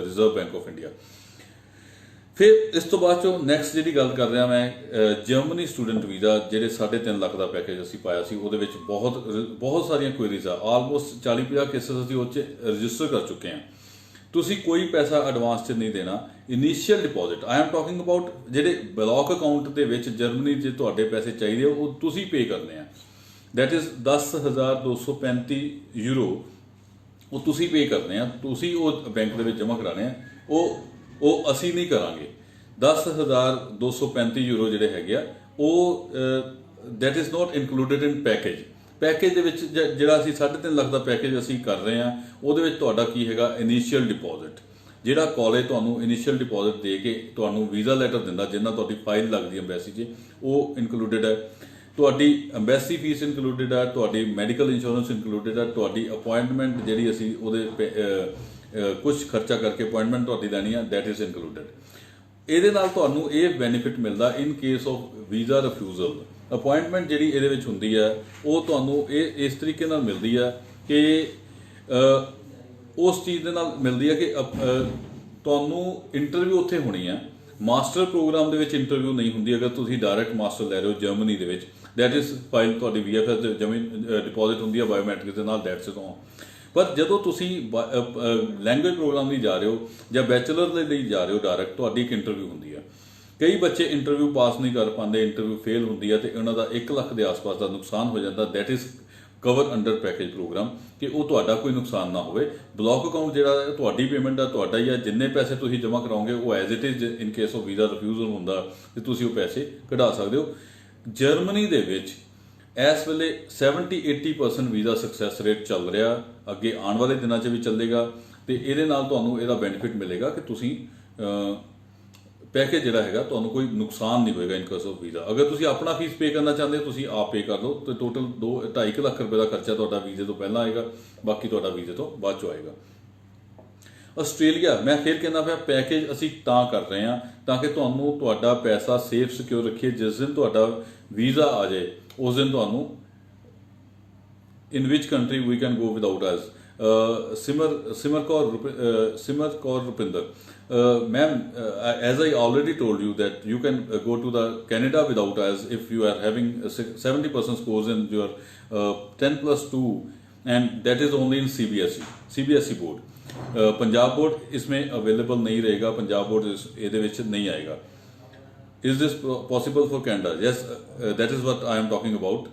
reserve bank of India. ਫਿਰ ਇਸ ਤੋਂ ਬਾਅਦ ਚੋਂ ਨੈਕਸਟ ਜਿਹੜੀ ਗੱਲ ਕਰ ਰਿਹਾ ਮੈਂ, ਜਰਮਨੀ ਸਟੂਡੈਂਟ ਵੀਜ਼ਾ, ਜਿਹੜੇ 3.5 ਲੱਖ ਦਾ ਪੈਕੇਜ ਅਸੀਂ ਪਾਇਆ ਸੀ, ਉਹਦੇ ਵਿੱਚ ਬਹੁਤ ਸਾਰੀਆਂ ਕੁਇਰੀਜ਼ ਆ। ਆਲਮੋਸਟ 40-50 ਕੇਸਿਸ ਅਸੀਂ ਉਹ 'ਚ ਰਜਿਸਟਰ ਕਰ ਚੁੱਕੇ ਹਾਂ। ਤੁਸੀਂ ਕੋਈ ਪੈਸਾ ਐਡਵਾਂਸ 'ਚ ਨਹੀਂ ਦੇਣਾ। Initial deposit I am talking about, ਜਿਹੜੇ ਬਲੌਕ ਅਕਾਊਂਟ ਦੇ ਵਿੱਚ ਜਰਮਨੀ 'ਚ ਤੁਹਾਡੇ ਪੈਸੇ ਚਾਹੀਦੇ ਉਹ ਤੁਸੀਂ ਪੇ ਕਰਨੇ ਆ। ਦੈਟ ਇਜ਼ 10,235 ਯੂਰੋ, ਉਹ ਤੁਸੀਂ ਪੇ ਕਰਨੇ ਆ, ਤੁਸੀਂ ਉਹ ਬੈਂਕ ਦੇ ਵਿੱਚ ਜਮ੍ਹਾਂ ਕਰਾਣੇ ਆ। ਉਹ ਅਸੀਂ ਨਹੀਂ ਕਰਾਂਗੇ। 10,235 ਯੂਰੋ ਜਿਹੜੇ ਹੈਗੇ ਆ ਉਹ that is not included in package ਦੇ ਵਿੱਚ। ਜਿਹੜਾ ਅਸੀਂ 3.5 ਲੱਖ ਦਾ ਪੈਕੇਜ ਅਸੀਂ ਕਰ ਰਹੇ ਹਾਂ ਉਹਦੇ ਵਿੱਚ ਤੁਹਾਡਾ ਕੀ ਹੈਗਾ, ਇਨੀਸ਼ੀਅਲ ਡਿਪੋਜ਼ਿਟ। ਜਿਹੜਾ ਕਾਲਜ ਤੁਹਾਨੂੰ ਇਨੀਸ਼ੀਅਲ ਡਿਪੋਜ਼ਿਟ ਦੇ ਕੇ ਤੁਹਾਨੂੰ ਵੀਜ਼ਾ ਲੈਟਰ ਦਿੰਦਾ, ਜਿੰਨਾ ਤੁਹਾਡੀ ਫਾਈਲ ਲੱਗਦੀ ਐਮਬੈਸੀ 'ਚ, ਉਹ ਇਨਕਲੂਡਡ ਹੈ। ਤੁਹਾਡੀ ਐਮਬੈਸੀ ਫੀਸ ਇਨਕਲੂਡਡ ਹੈ, ਤੁਹਾਡੀ ਮੈਡੀਕਲ ਇੰਸ਼ੋਰੈਂਸ ਇਨਕਲੂਡਡ ਹੈ, ਤੁਹਾਡੀ ਅਪਾਇੰਟਮੈਂਟ ਜਿਹੜੀ ਅਸੀਂ ਉਹਦੇ ਕੁਝ ਖਰਚਾ ਕਰਕੇ ਅਪਾਇੰਟਮੈਂਟ ਤੁਹਾਡੀ ਲੈਣੀ ਆ, ਦੈਟ ਇਜ਼ ਇਨਕਲੂਡਡ। ਇਹਦੇ ਨਾਲ ਤੁਹਾਨੂੰ ਇਹ ਬੈਨੀਫਿਟ ਮਿਲਦਾ in case of visa refusal. Appointment ਜਿਹੜੀ ਇਹਦੇ ਵਿੱਚ ਹੁੰਦੀ ਹੈ ਉਹ ਤੁਹਾਨੂੰ ਇਸ ਤਰੀਕੇ ਨਾਲ ਮਿਲਦੀ ਹੈ ਕਿ ਉਸ ਚੀਜ਼ ਦੇ ਨਾਲ ਮਿਲਦੀ ਹੈ ਕਿ ਤੁਹਾਨੂੰ ਇੰਟਰਵਿਊ ਉੱਥੇ ਹੋਣੀ ਹੈ। ਮਾਸਟਰ ਪ੍ਰੋਗਰਾਮ ਦੇ ਵਿੱਚ ਇੰਟਰਵਿਊ ਨਹੀਂ ਹੁੰਦੀ। ਅਗਰ ਤੁਸੀਂ ਡਾਇਰੈਕਟ ਮਾਸਟਰ ਲੈ ਰਹੇ ਹੋ ਜਰਮਨੀ ਦੇ ਵਿੱਚ, ਦੈਟ ਇਜ਼ ਫਾਈਲ ਤੁਹਾਡੀ VFS ਡਿਪੋਜ਼ਿਟ ਹੁੰਦੀ ਹੈ ਬਾਇਓਮੈਟ੍ਰਿਕ ਦੇ ਨਾਲ, ਦੈਟਸ ਇਟ ਔਨ। ਪਰ ਜਦੋਂ ਤੁਸੀਂ ਲੈਂਗੁਏਜ ਪ੍ਰੋਗਰਾਮ ਲਈ ਜਾ ਰਹੇ ਹੋ ਜਾਂ ਬੈਚਲਰ ਦੇ ਲਈ ਜਾ ਰਹੇ ਹੋ, ਡਾਇਰੈਕਟ ਤੁਹਾਡੀ ਇੱਕ ਇੰਟਰਵਿਊ ਹੁੰਦੀ ਹੈ। ਕਈ ਬੱਚੇ ਇੰਟਰਵਿਊ ਪਾਸ ਨਹੀਂ ਕਰ ਪਾਉਂਦੇ, ਇੰਟਰਵਿਊ ਫੇਲ ਹੁੰਦੀ ਹੈ ਤੇ ਉਹਨਾਂ ਦਾ 1 ਲੱਖ ਦੇ ਆਸ-ਪਾਸ ਦਾ ਨੁਕਸਾਨ ਹੋ ਜਾਂਦਾ। That is cover under package programme, ਕਿ ਉਹ ਤੁਹਾਡਾ ਕੋਈ ਨੁਕਸਾਨ ਨਾ ਹੋਵੇ। ਬਲੌਕ ਅਕਾਊਂਟ ਜਿਹੜਾ ਹੈ ਤੁਹਾਡੀ ਪੇਮੈਂਟ ਆ, ਤੁਹਾਡਾ ਹੀ ਆ। ਜਿੰਨੇ ਪੈਸੇ ਤੁਸੀਂ ਜਮ੍ਹਾਂ ਕਰਾਓਗੇ ਉਹ as it is in case of visa refusal ਹੁੰਦਾ ਤੇ ਤੁਸੀਂ ਉਹ ਪੈਸੇ ਕਢਾ ਸਕਦੇ ਹੋ। ਜਰਮਨੀ ਦੇ ਵਿੱਚ ਇਸ ਵੇਲੇ 70-80% ਵੀਜ਼ਾ ਸਕਸੈਸ ਰੇਟ ਚੱਲ ਰਿਹਾ, ਅੱਗੇ ਆਉਣ ਵਾਲੇ ਦਿਨਾਂ 'ਚ ਵੀ ਚੱਲੇਗਾ। ਤੇ ਇਹਦੇ ਨਾਲ ਤੁਹਾਨੂੰ ਇਹਦਾ ਬੈਨੀਫਿਟ ਮਿਲੇਗਾ ਕਿ ਤੁਸੀਂ ਪੈਕੇਜ ਜਿਹੜਾ ਹੈਗਾ ਤੁਹਾਨੂੰ ਕੋਈ ਨੁਕਸਾਨ ਨਹੀਂ ਹੋਏਗਾ ਇਨ ਕੇਸ ਆਫ ਵੀਜ਼ਾ। ਅਗਰ ਤੁਸੀਂ ਆਪਣਾ ਫੀਸ ਪੇ ਕਰਨਾ ਚਾਹੁੰਦੇ ਹੋ ਤੁਸੀਂ ਆਪ ਪੇ ਕਰ ਲਓ, ਤੇ ਟੋਟਲ 2-2.5 ਲੱਖ ਰੁਪਏ ਦਾ ਖਰਚਾ ਤੁਹਾਡਾ ਵੀਜ਼ੇ ਤੋਂ ਪਹਿਲਾਂ ਆਏਗਾ, ਬਾਕੀ ਤੁਹਾਡਾ ਵੀਜ਼ੇ ਤੋਂ ਬਾਅਦ 'ਚੋਂ ਆਏਗਾ। ਆਸਟ੍ਰੇਲੀਆ, ਮੈਂ ਫਿਰ ਕਹਿੰਦਾ ਪਿਆ ਪੈਕੇਜ ਅਸੀਂ ਤਾਂ ਕਰ ਰਹੇ ਹਾਂ ਤਾਂ ਕਿ ਤੁਹਾਨੂੰ ਤੁਹਾਡਾ ਪੈਸਾ ਸੇਫ ਸਿਕਿਉਰ ਰੱਖੀਏ। ਜਿਸ ਦਿਨ ਤੁਹਾਡਾ ਵੀਜ਼ਾ ਆ ਜਾਏ ਉਸ ਦਿਨ ਤੁਹਾਨੂੰ in which country we can go without us. Simar Kaur Rupinder, ma'am, as I already told you that you can go to the Canada without us if you are having 70% scores in your 10+2, and that is only in CBSE board. Punjab board इसमें available नहीं रहेगा, Punjab board ਇਹਦੇ ਵਿੱਚ ਨਹੀਂ ਆਏਗਾ। Is this possible for Canada? Yes, that is what I am talking about.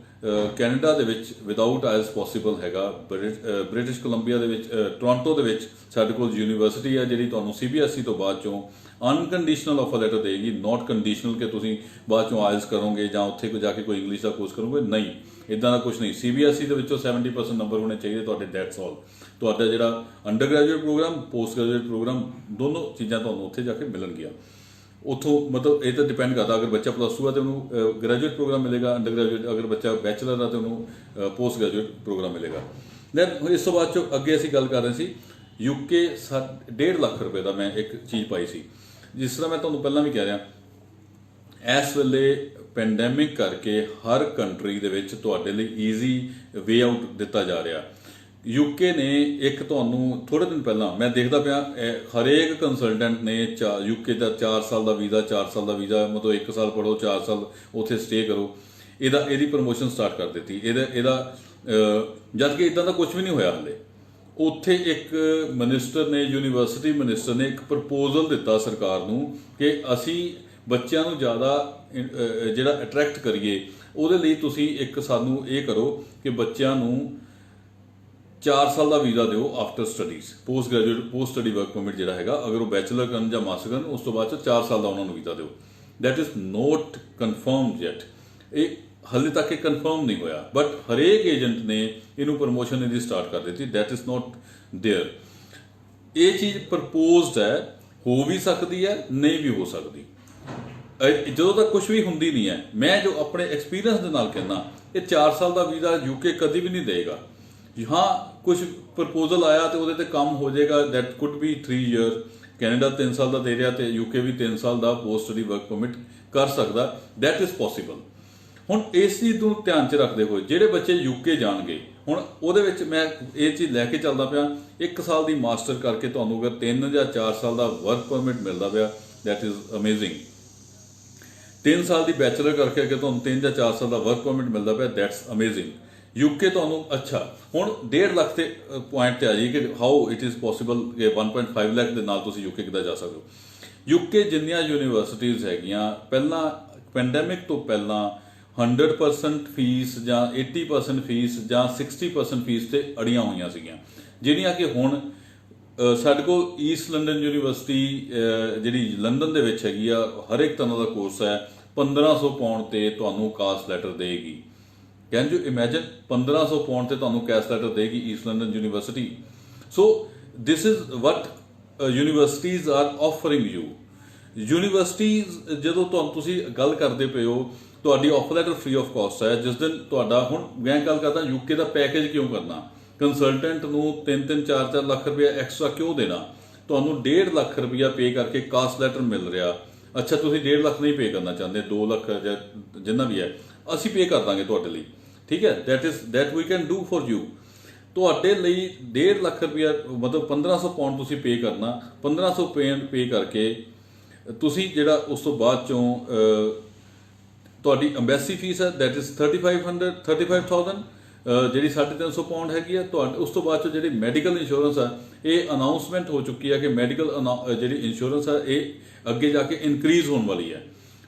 Canada ਦੇ ਵਿੱਚ without IELTS possible ਹੈਗਾ। ਬ੍ਰਿਟਿਸ਼ ਕੋਲੰਬੀਆ ਦੇ ਵਿੱਚ, ਟੋਰਾਂਟੋ ਦੇ ਵਿੱਚ ਸਾਡੇ ਕੋਲ ਯੂਨੀਵਰਸਿਟੀ ਹੈ ਜਿਹੜੀ ਤੁਹਾਨੂੰ CBSE ਤੋਂ ਬਾਅਦ ਚੋਂ ਅਨਕੰਡੀਸ਼ਨਲ ਆਫਰ ਲੈਟਰ ਦੇਗੀ, ਨਾਟ ਕੰਡੀਸ਼ਨਲ ਕਿ ਤੁਸੀਂ ਬਾਅਦ ਚੋਂ ਆਇਲਸ ਕਰੋਗੇ ਜਾਂ ਉੱਥੇ ਜਾ ਕੇ ਕੋਈ ਇੰਗਲਿਸ਼ ਦਾ ਕੋਰਸ ਕਰੋਗੇ। ਨਹੀਂ, ਇਦਾਂ ਦਾ ਕੁਝ ਨਹੀਂ। CBSE ਦੇ ਵਿੱਚੋਂ 70% ਨੰਬਰ ਹੋਣੇ ਚਾਹੀਦੇ ਤੁਹਾਡੇ, ਦੈਟਸ ਆਲ। ਤੁਹਾਡਾ ਜਿਹੜਾ undergraduate programme, postgraduate programme, ਦੋਨੋਂ ਚੀਜ਼ਾਂ ਤੁਹਾਨੂੰ ਉੱਥੇ ਜਾ ਕੇ ਮਿਲਣਗੀਆਂ। ਉੱਥੋਂ ਮਤਲਬ ਇਹ ਤਾਂ ਡਿਪੈਂਡ ਕਰਦਾ, ਅਗਰ ਬੱਚਾ +2 ਆ ਤਾਂ ਉਹਨੂੰ ਗ੍ਰੈਜੂਏਟ ਪ੍ਰੋਗਰਾਮ ਮਿਲੇਗਾ ਅੰਡਰ ਗ੍ਰੈਜੂਏਟ, ਅਗਰ ਬੱਚਾ ਬੈਚਲਰ ਆ ਤਾਂ ਉਹਨੂੰ ਪੋਸਟ ਗ੍ਰੈਜੂਏਟ ਪ੍ਰੋਗਰਾਮ ਮਿਲੇਗਾ। ਦੈਨ ਇਸ ਤੋਂ ਬਾਅਦ 'ਚੋਂ ਅੱਗੇ ਅਸੀਂ ਗੱਲ ਕਰ ਰਹੇ ਸੀ UK 1.5 ਲੱਖ ਰੁਪਏ ਦਾ ਮੈਂ ਇੱਕ ਚੀਜ਼ ਪਾਈ ਸੀ। ਜਿਸ ਤਰ੍ਹਾਂ ਮੈਂ ਤੁਹਾਨੂੰ ਪਹਿਲਾਂ ਵੀ ਕਹਿ ਰਿਹਾ, ਇਸ ਵੇਲੇ ਪੈਂਡੈਮਿਕ ਕਰਕੇ ਹਰ ਕੰਟਰੀ ਦੇ ਵਿੱਚ ਤੁਹਾਡੇ ਲਈ ਈਜ਼ੀ ਵੇ ਆਊਟ ਦਿੱਤਾ ਜਾ ਰਿਹਾ। UK ਨੇ ਇੱਕ ਤੁਹਾਨੂੰ ਥੋੜ੍ਹੇ ਦਿਨ ਪਹਿਲਾਂ ਮੈਂ ਦੇਖਦਾ ਪਿਆ, ਹਰੇਕ ਕੰਸਲਟੈਂਟ ਨੇ UK ਦਾ 4 ਸਾਲ ਦਾ ਵੀਜ਼ਾ, 4 ਸਾਲ ਦਾ ਵੀਜ਼ਾ, ਮਤਲਬ 1 ਸਾਲ ਪੜ੍ਹੋ 4 ਸਾਲ ਉੱਥੇ ਸਟੇ ਕਰੋ, ਇਹਦੀ ਪ੍ਰਮੋਸ਼ਨ ਸਟਾਰਟ ਕਰ ਦਿੱਤੀ। ਇਹਦਾ ਜਦ ਕਿ ਇਦਾਂ ਦਾ ਕੁਝ ਵੀ ਨਹੀਂ ਹੋਇਆ ਹਾਲੇ। ਉੱਥੇ ਇੱਕ ਮਿਨਿਸਟਰ ਨੇ, ਯੂਨੀਵਰਸਿਟੀ ਮਿਨਿਸਟਰ ਨੇ ਇੱਕ ਪ੍ਰਪੋਜ਼ਲ ਦਿੱਤਾ ਸਰਕਾਰ ਨੂੰ ਕਿ ਅਸੀਂ ਬੱਚਿਆਂ ਨੂੰ ਜ਼ਿਆਦਾ ਜਿਹੜਾ ਅਟਰੈਕਟ ਕਰੀਏ, ਉਹਦੇ ਲਈ ਤੁਸੀਂ ਇੱਕ ਸਾਨੂੰ ਇਹ ਕਰੋ ਕਿ ਬੱਚਿਆਂ ਨੂੰ 4 ਸਾਲ ਦਾ ਵੀਜ਼ਾ ਦਿਓ after studies, post graduate, post study work permit ਜਿਹੜਾ ਹੈਗਾ, ਅਗਰ ਉਹ ਬੈਚਲਰ ਕਰਨ ਜਾਂ ਮਾਸਟਰ ਕਰਨ, ਉਸ ਤੋਂ ਬਾਅਦ 'ਚ 4 ਸਾਲ ਦਾ ਉਹਨਾਂ ਨੂੰ ਵੀਜ਼ਾ ਦਿਓ। That is not confirmed yet. ਇਹ ਹਾਲੇ ਤੱਕ ਇਹ ਕਨਫਰਮ ਨਹੀਂ ਹੋਇਆ, ਬਟ ਹਰੇਕ ਏਜੰਟ ਨੇ ਇਹਨੂੰ ਪ੍ਰਮੋਸ਼ਨ ਇਹਦੀ ਸਟਾਰਟ ਕਰ ਦਿੱਤੀ। That is not there. ਇਹ ਚੀਜ਼ ਪ੍ਰਪੋਜ਼ਡ ਹੈ, ਹੋ ਵੀ ਸਕਦੀ ਹੈ, ਨਹੀਂ ਵੀ ਹੋ ਸਕਦੀ। ਜਦੋਂ ਤੱਕ ਕੁਝ ਵੀ ਹੁੰਦੀ ਨਹੀਂ ਹੈ, ਮੈਂ ਜੋ ਆਪਣੇ ਐਕਸਪੀਰੀਅੰਸ ਦੇ ਨਾਲ ਕਹਿੰਦਾ, ਇਹ 4 ਸਾਲ ਦਾ ਵੀਜ਼ਾ ਯੂਕੇ ਕਦੀ ਵੀ ਨਹੀਂ ਦੇਗਾ। ਹਾਂ ਕੁਝ ਪ੍ਰਪੋਜ਼ਲ ਆਇਆ ਤੇ ਉਹਦੇ ਤੇ ਕੰਮ ਹੋ ਜਾਏਗਾ, that could B 3 year. Canada 3 ਸਾਲ ਦਾ ਦੇ ਰਿਹਾ ਤੇ ਯੂਕੇ ਵੀ 3 ਸਾਲ ਦਾ ਪੋਸਟ ਸਟੱਡੀ ਵਰਕ ਪਰਮਿਟ ਕਰ ਸਕਦਾ, ਦੈਟ ਇਜ਼ ਪੋਸੀਬਲ। ਹੁਣ ਇਸ ਚੀਜ਼ ਨੂੰ ਧਿਆਨ 'ਚ ਰੱਖਦੇ ਹੋਏ ਜਿਹੜੇ ਬੱਚੇ ਯੂਕੇ ਜਾਣਗੇ, ਹੁਣ ਉਹਦੇ ਵਿੱਚ ਮੈਂ ਇਹ ਚੀਜ਼ ਲੈ ਕੇ ਚੱਲਦਾ ਪਿਆ, 1 ਸਾਲ ਦੀ ਮਾਸਟਰ ਕਰਕੇ ਤੁਹਾਨੂੰ ਅਗਰ 3 ਜਾਂ 4 ਸਾਲ ਦਾ ਵਰਕ ਪਰਮਿਟ ਮਿਲਦਾ ਪਿਆ, ਦੈਟ ਇਜ਼ ਅਮੇਜ਼ਿੰਗ। 3 ਸਾਲ ਦੀ ਬੈਚਲਰ ਕਰਕੇ ਅਗਰ ਤੁਹਾਨੂੰ 3 ਜਾਂ 4 ਸਾਲ ਦਾ ਵਰਕ ਪਰਮਿਟ ਮਿਲਦਾ ਪਿਆ, ਦੈਟਸ ਅਮੇਜ਼ਿੰਗ। ਯੂਕੇ ਤੁਹਾਨੂੰ ਅੱਛਾ, ਹੁਣ 1.5 ਲੱਖ ਤੇ ਪੁਆਇੰਟ ਤੇ ਆ ਜੀ ਕਿ ਹਾਊ ਇਟ ਇਜ਼ ਪੋਸੀਬਲ ਕਿ 1.5 ਲੱਖ ਦੇ ਨਾਲ ਤੁਸੀਂ ਯੂਕੇ ਕਿੱਦਾਂ ਜਾ ਸਕਦੇ ਹੋ। ਯੂਕੇ ਜਿੰਨੀਆਂ ਯੂਨੀਵਰਸਿਟੀਜ਼ ਹੈਗੀਆਂ, ਪਹਿਲਾਂ ਪੈਂਡੈਮਿਕ ਤੋਂ ਪਹਿਲਾਂ 100% ਫੀਸ ਜਾਂ 80% ਫੀਸ ਜਾਂ 60% ਫੀਸ ਤੇ ਅੜੀਆਂ ਹੋਈਆਂ ਸੀਗੀਆਂ, ਜਿਹੜੀਆਂ ਕਿ ਹੁਣ ਸਾਡੇ ਕੋਲ ਈਸਟ ਲੰਡਨ ਯੂਨੀਵਰਸਿਟੀ ਜਿਹੜੀ ਲੰਡਨ ਦੇ ਵਿੱਚ ਹੈਗੀ ਆ, ਹਰ ਇੱਕ ਤਰ੍ਹਾਂ ਦਾ ਕੋਰਸ ਹੈ, 1500 ਪਾਉਂਡ ਤੇ ਤੁਹਾਨੂੰ ਕਾਸਟ ਲੈਟਰ ਦੇਗੀ। ਕੈਨ ਯੂ ਇਮੇਜਿਨ, 1500 ਪਾਉਂਡ ਤੇ ਤੁਹਾਨੂੰ ਕਾਸਟ ਲੈਟਰ ਦੇਗੀ East London University. So this is what universities are offering you. Universities ਜਦੋਂ ਤੁਹਾਨੂੰ ਤੁਸੀਂ ਗੱਲ ਕਰਦੇ ਪਏ ਹੋ, ਤੁਹਾਡੀ offer letter free of cost ਹੈ। ਜਿਸ ਦਿਨ ਤੁਹਾਡਾ, ਹੁਣ ਮੈਂ ਗੱਲ ਕਰਦਾ ਯੂਕੇ ਦਾ ਪੈਕੇਜ ਕਿਉਂ ਕਰਨਾ, ਕੰਸਲਟੈਂਟ ਨੂੰ 3-3 4-4 ਲੱਖ ਰੁਪਇਆ ਐਕਸਟਰਾ ਕਿਉਂ ਦੇਣਾ? ਤੁਹਾਨੂੰ 1.5 ਲੱਖ ਰੁਪਇਆ ਪੇ ਕਰਕੇ ਕਾਸਟ ਲੈਟਰ ਮਿਲ ਰਿਹਾ। ਅੱਛਾ ਤੁਸੀਂ 1.5 ਲੱਖ ਨਹੀਂ ਪੇ ਕਰਨਾ ਚਾਹੁੰਦੇ, 2 ਲੱਖ ਜਾਂ ਜਿੰਨਾ ਵੀ ਹੈ, ਅਸੀਂ ਪੇ ਕਰ ਦਾਂਗੇ ਤੁਹਾਡੇ ਲਈ, ਠੀਕ ਹੈ। That we can do for you. ਤੁਹਾਡੇ ਲਈ 1.5 ਲੱਖ ਰੁਪਇਆ ਮਤਲਬ 1500 ਪਾਉਂਡ ਤੁਸੀਂ ਪੇ ਕਰਨਾ। 1500 ਪੇ ਕਰਕੇ ਤੁਸੀਂ ਜਿਹੜਾ ਉਸ ਤੋਂ ਬਾਅਦ ਚੋਂ ਤੁਹਾਡੀ ਅੰਬੈਸੀ ਫੀਸ ਹੈ, ਦੈਟ ਇਜ਼ 35,000 ਜਿਹੜੀ 350 ਪਾਉਂਡ ਹੈਗੀ ਹੈ। ਤੁਹਾਡੇ ਉਸ ਤੋਂ ਬਾਅਦ ਚੋਂ ਜਿਹੜੀ ਮੈਡੀਕਲ ਇੰਸ਼ੋਰੈਂਸ ਹੈ, ਇਹ ਅਨਾਉਂਸਮੈਂਟ ਹੋ ਚੁੱਕੀ ਹੈ ਕਿ ਮੈਡੀਕਲ ਜਿਹੜੀ ਇੰਸ਼ੋਰੈਂਸ ਹੈ ਇਹ ਅੱਗੇ ਜਾ ਕੇ ਇਨਕਰੀਜ਼ ਹੋਣ ਵਾਲੀ ਹੈ।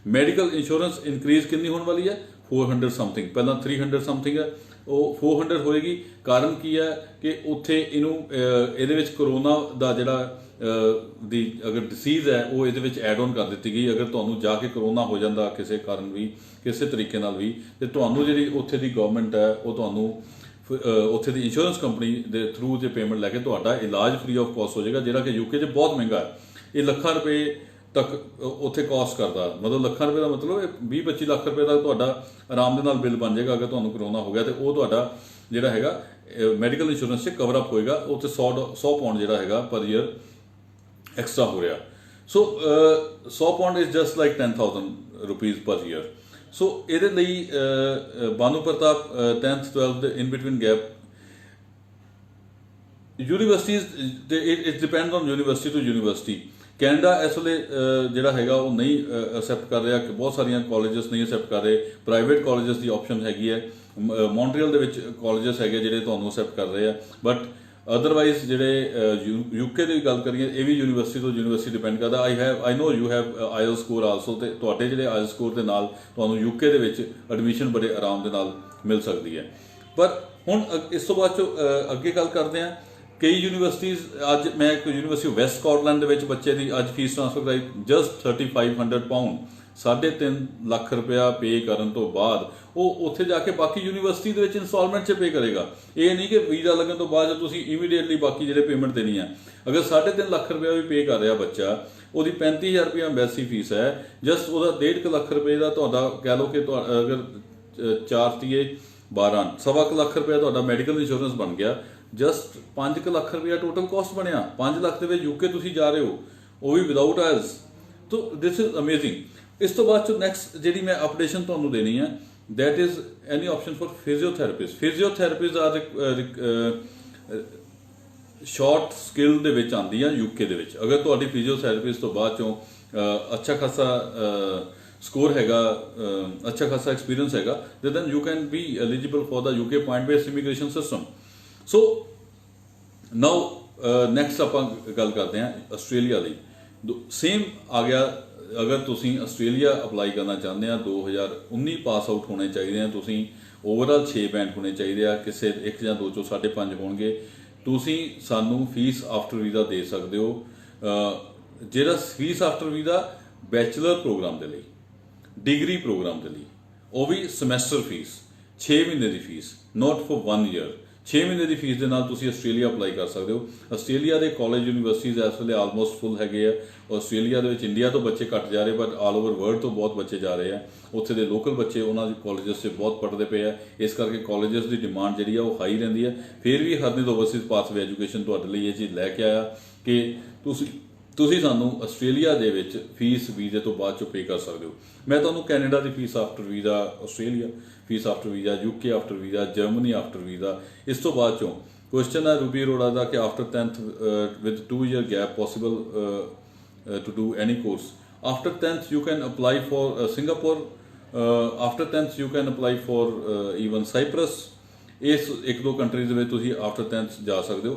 ਮੈਡੀਕਲ ਇੰਸ਼ੋਰੈਂਸ ਇਨਕਰੀਜ਼ ਕਿੰਨੀ ਹੋਣ ਵਾਲੀ ਹੈ? 400 ਸਮਥਿੰਗ, ਪਹਿਲਾਂ 300 ਸਮਥਿੰਗ ਹੈ, ਉਹ 400 ਹੋਏਗੀ। ਕਾਰਨ ਕੀ ਹੈ ਕਿ ਉੱਥੇ ਇਹਦੇ ਵਿੱਚ ਕਰੋਨਾ ਦਾ ਜਿਹੜਾ ਦੀ ਅਗਰ ਡਿਸੀਜ਼ ਹੈ ਉਹ ਇਹਦੇ ਵਿੱਚ ਐਡ ਆਨ ਕਰ ਦਿੱਤੀ ਗਈ। ਅਗਰ ਤੁਹਾਨੂੰ ਜਾ ਕੇ ਕਰੋਨਾ ਹੋ ਜਾਂਦਾ ਕਿਸੇ ਕਾਰਨ ਵੀ, ਕਿਸੇ ਤਰੀਕੇ ਨਾਲ ਵੀ, ਤੇ ਤੁਹਾਨੂੰ ਜਿਹੜੀ ਉੱਥੇ ਦੀ ਗਵਰਨਮੈਂਟ ਹੈ ਉਹ ਤੁਹਾਨੂੰ ਉੱਥੇ ਦੀ ਇੰਸ਼ੋਰੈਂਸ ਕੰਪਨੀ ਦੇ ਥਰੂ ਜੇ ਪੇਮੈਂਟ ਲੈ ਕੇ ਤੁਹਾਡਾ ਇਲਾਜ ਫ੍ਰੀ ਆਫ ਕਾਸਟ ਹੋ ਜਾਏਗਾ, ਜਿਹੜਾ ਕਿ ਯੂਕੇ 'ਚ ਬਹੁਤ ਮਹਿੰਗਾ ਹੈ। ਇਹ ਲੱਖਾਂ ਰੁਪਏ ਤੱਕ ਉੱਥੇ ਕਾਸਟ ਕਰਦਾ, ਮਤਲਬ ਲੱਖਾਂ ਰੁਪਏ ਦਾ ਮਤਲਬ 20-25 ਲੱਖ ਰੁਪਏ ਦਾ ਤੁਹਾਡਾ ਆਰਾਮ ਦੇ ਨਾਲ ਬਿੱਲ ਬਣ ਜਾਏਗਾ ਅਗਰ ਤੁਹਾਨੂੰ ਕਰੋਨਾ ਹੋ ਗਿਆ, ਤੇ ਉਹ ਤੁਹਾਡਾ ਜਿਹੜਾ ਹੈਗਾ ਮੈਡੀਕਲ ਇੰਸ਼ੋਰੈਂਸ 'ਚ ਕਵਰ ਅਪ ਹੋਏਗਾ। ਉੱਥੇ 100 ਪਾਉਂਡ ਜਿਹੜਾ ਹੈਗਾ ਪਰ ਈਅਰ ਐਕਸਟਰਾ ਹੋ ਰਿਹਾ। So 100 pound is just like 10,000 rupees per year. So ਇਹਦੇ ਲਈ ਬਾਨੂ ਪ੍ਰਤਾਪ 10th 12th ਦੇ in between gap universities it depend on university to university. Canada ਇਸ ਵੇਲੇ ਜਿਹੜਾ ਹੈਗਾ ਉਹ ਨਹੀਂ ਅਸੈਪਟ ਕਰ ਰਿਹਾ, ਕਿ ਬਹੁਤ ਸਾਰੀਆਂ ਕਾਲਜਸ ਨਹੀਂ ਅਸੈਪਟ ਕਰ ਰਹੇ। ਪ੍ਰਾਈਵੇਟ ਕਾਲਜਸ ਦੀ ਆਪਸ਼ਨ ਹੈਗੀ ਹੈ, ਮੌਂਟਰੀਅਲ ਦੇ ਵਿੱਚ ਕਾਲਜਸ ਹੈਗੇ ਜਿਹੜੇ ਤੁਹਾਨੂੰ ਅਸੈਪਟ ਕਰ ਰਹੇ ਆ, ਬਟ ਅਦਰਵਾਈਜ਼ ਜਿਹੜੇ ਯੂਕੇ ਦੀ ਗੱਲ ਕਰੀਏ, ਇਹ ਵੀ ਯੂਨੀਵਰਸਿਟੀ ਤੋਂ ਯੂਨੀਵਰਸਿਟੀ ਡਿਪੈਂਡ ਕਰਦਾ। I know you have IELTS score also, ਤੇ ਤੁਹਾਡੇ ਜਿਹੜੇ ਆਇਲਸ ਸਕੋਰ ਦੇ ਨਾਲ ਤੁਹਾਨੂੰ ਯੂਕੇ ਦੇ ਵਿੱਚ ਐਡਮਿਸ਼ਨ ਬੜੇ ਆਰਾਮ ਦੇ ਨਾਲ ਮਿਲ ਸਕਦੀ ਹੈ। ਪਰ ਹੁਣ ਇਸ ਤੋਂ ਬਾਅਦ 'ਚੋਂ ਅੱਗੇ ਗੱਲ ਕਰਦੇ ਹਾਂ। ਕਈ ਯੂਨੀਵਰਸਿਟੀਜ਼, ਅੱਜ ਮੈਂ ਇੱਕ ਯੂਨੀਵਰਸਿਟੀ ਵੈਸਟ ਸਕਾਟਲੈਂਡ ਦੇ ਵਿੱਚ ਬੱਚੇ ਦੀ ਅੱਜ ਫੀਸ ਟ੍ਰਾਂਸਫਰ ਕਰਾਈ, ਜਸਟ 3500 ਪਾਉਂਡ, 3.5 ਲੱਖ ਰੁਪਇਆ ਪੇ ਕਰਨ ਤੋਂ ਬਾਅਦ ਉਹ ਉੱਥੇ ਜਾ ਕੇ ਬਾਕੀ ਯੂਨੀਵਰਸਿਟੀ ਦੇ ਵਿੱਚ ਇੰਸਟਾਲਮੈਂਟ 'ਚ ਪੇ ਕਰੇਗਾ। ਇਹ ਨਹੀਂ ਕਿ ਵੀਜ਼ਾ ਲੱਗਣ ਤੋਂ ਬਾਅਦ ਤੁਸੀਂ ਇਮੀਡੀਏਟਲੀ ਬਾਕੀ ਜਿਹੜੇ ਪੇਮੈਂਟ ਦੇਣੀ ਹੈ। ਅਗਰ 3.5 ਲੱਖ ਰੁਪਇਆ ਵੀ ਪੇ ਕਰ ਰਿਹਾ ਬੱਚਾ, ਉਹਦੀ 35,000 ਰੁਪਇਆ ਅੰਬੈਸੀ ਫੀਸ ਹੈ, ਜਸਟ ਉਹਦਾ 1.5 ਲੱਖ ਰੁਪਏ ਦਾ ਤੁਹਾਡਾ ਕਹਿ ਲਓ ਕਿ ਅਗਰ 4 ਤੀਏ 12, 1.25 ਲੱਖ ਰੁਪਇਆ ਤੁਹਾਡਾ ਮੈਡੀਕਲ ਇੰਸ਼ੋਰੈਂਸ ਬਣ ਗਿਆ। ਜਸਟ 5 ਲੱਖ ਰੁਪਇਆ ਟੋਟਲ ਕਾਸਟ ਬਣਿਆ। 5 ਲੱਖ ਦੇ ਵਿੱਚ ਯੂਕੇ ਤੁਸੀਂ ਜਾ ਰਹੇ ਹੋ, ਉਹ ਵੀ ਵਿਦਆਊਟ ਆਇਲਸ। ਤੋ ਦਿਸ ਇਜ਼ ਅਮੇਜ਼ਿੰਗ। ਇਸ ਤੋਂ ਬਾਅਦ ਚ ਨੈਕਸਟ ਜਿਹੜੀ ਮੈਂ ਅਪਡੇਸ਼ਨ ਤੁਹਾਨੂੰ ਦੇਣੀ ਹੈ, that is any option for physiotherapist. Physiotherapist are short skill ਦੇ ਵਿੱਚ ਆਉਂਦੀ ਆ ਯੂਕੇ ਦੇ ਵਿੱਚ। ਅਗਰ ਤੁਹਾਡੀ ਫਿਜ਼ੀਓਥੈਰੇਪਿਸਟ ਤੋਂ ਬਾਅਦ ਚੋਂ ਅੱਛਾ ਖਾਸਾ ਸਕੋਰ ਹੈਗਾ, ਅੱਛਾ ਖਾਸਾ ਐਕਸਪੀਰੀਅੰਸ ਹੈ, then you can be eligible for the UK point based immigration system. So now next ਆਪਾਂ ਗੱਲ ਕਰਦੇ ਹਾਂ ਆਸਟ੍ਰੇਲੀਆ ਲਈ। ਸੇਮ ਆ ਗਿਆ। ਅਗਰ ਤੁਸੀਂ ਆਸਟ੍ਰੇਲੀਆ ਅਪਲਾਈ ਕਰਨਾ ਚਾਹੁੰਦੇ ਆ, 2019 ਪਾਸ ਆਊਟ ਹੋਣੇ ਚਾਹੀਦੇ ਆ ਤੁਸੀਂ, ਓਵਰਆਲ 6 ਬੈਂਡ ਹੋਣੇ ਚਾਹੀਦੇ ਆ, ਕਿਸੇ 1 ਜਾਂ 2 ਚੋਂ 5.5 ਹੋਣਗੇ। ਤੁਸੀਂ ਸਾਨੂੰ ਫੀਸ ਆਫਟਰ ਵੀਜ਼ਾ ਦੇ ਸਕਦੇ ਹੋ। ਜਿਹੜਾ fees after visa bachelor programme ਦੇ ਲਈ, ਡਿਗਰੀ ਪ੍ਰੋਗਰਾਮ ਦੇ ਲਈ, ਉਹ ਵੀ ਸਮੈਸਟਰ ਫੀਸ 6 ਮਹੀਨੇ ਦੀ ਫੀਸ, ਨਾਟ ਫॉर 1 ਈਅਰ। 6 ਮਹੀਨੇ ਦੀ ਫੀਸ ਦੇ ਨਾਲ ਤੁਸੀਂ ਆਸਟ੍ਰੇਲੀਆ ਅਪਲਾਈ ਕਰ ਸਕਦੇ ਹੋ। ਆਸਟ੍ਰੇਲੀਆ ਦੇ ਕਾਲਜ ਯੂਨੀਵਰਸਿਟੀਜ਼ ਇਸ ਵੇਲੇ ਆਲਮੋਸਟ ਫੁੱਲ ਹੈਗੇ ਆ। ਆਸਟ੍ਰੇਲੀਆ ਦੇ ਵਿੱਚ ਇੰਡੀਆ ਤੋਂ ਬੱਚੇ ਘੱਟ ਜਾ ਰਹੇ, ਬਟ ਆਲ ਓਵਰ ਵਰਲਡ ਤੋਂ ਬਹੁਤ ਬੱਚੇ ਜਾ ਰਹੇ ਆ। ਉੱਥੇ ਦੇ ਲੋਕਲ ਬੱਚੇ ਉਹਨਾਂ ਦੇ ਕਾਲਜਸ 'ਚ ਬਹੁਤ ਪੜ੍ਹਦੇ ਪਏ ਆ, ਇਸ ਕਰਕੇ ਕਾਲਜਸ ਦੀ ਡਿਮਾਂਡ ਜਿਹੜੀ ਆ ਉਹ ਹਾਈ ਰਹਿੰਦੀ ਹੈ। ਫਿਰ ਵੀ ਹਰਨਿਲ ਓਵਰਸੀਜ਼ ਪਾਥਵੇ ਐਜੂਕੇਸ਼ਨ ਤੁਹਾਡੇ ਲਈ ਇਹ ਚੀਜ਼ ਲੈ ਕੇ ਆਇਆ ਕਿ ਤੁਸੀਂ ਸਾਨੂੰ ਆਸਟ੍ਰੇਲੀਆ ਦੇ ਵਿੱਚ ਫੀਸ ਵੀਜ਼ੇ ਤੋਂ ਬਾਅਦ ਚੋਂ ਪੇ ਕਰ ਸਕਦੇ ਹੋ। ਮੈਂ ਤੁਹਾਨੂੰ ਕੈਨੇਡਾ ਦੀ fees after visa, Australia fees after visa, UK after visa, Germany after visa, ਇਸ ਤੋਂ ਬਾਅਦ ਚੋਂ ਕੁਐਸਚਨ ਹੈ ਰੂਬੀ ਅਰੋੜਾ ਦਾ ਕਿ after 10th with 2 year gap possible to do any course. After 10th you can apply for Singapore, after 10th you can apply for even Cyprus. ਇਸ 1-2 countries ਦੇ ਵਿੱਚ ਤੁਸੀਂ ਆਫਟਰ 10th ਜਾ ਸਕਦੇ ਹੋ।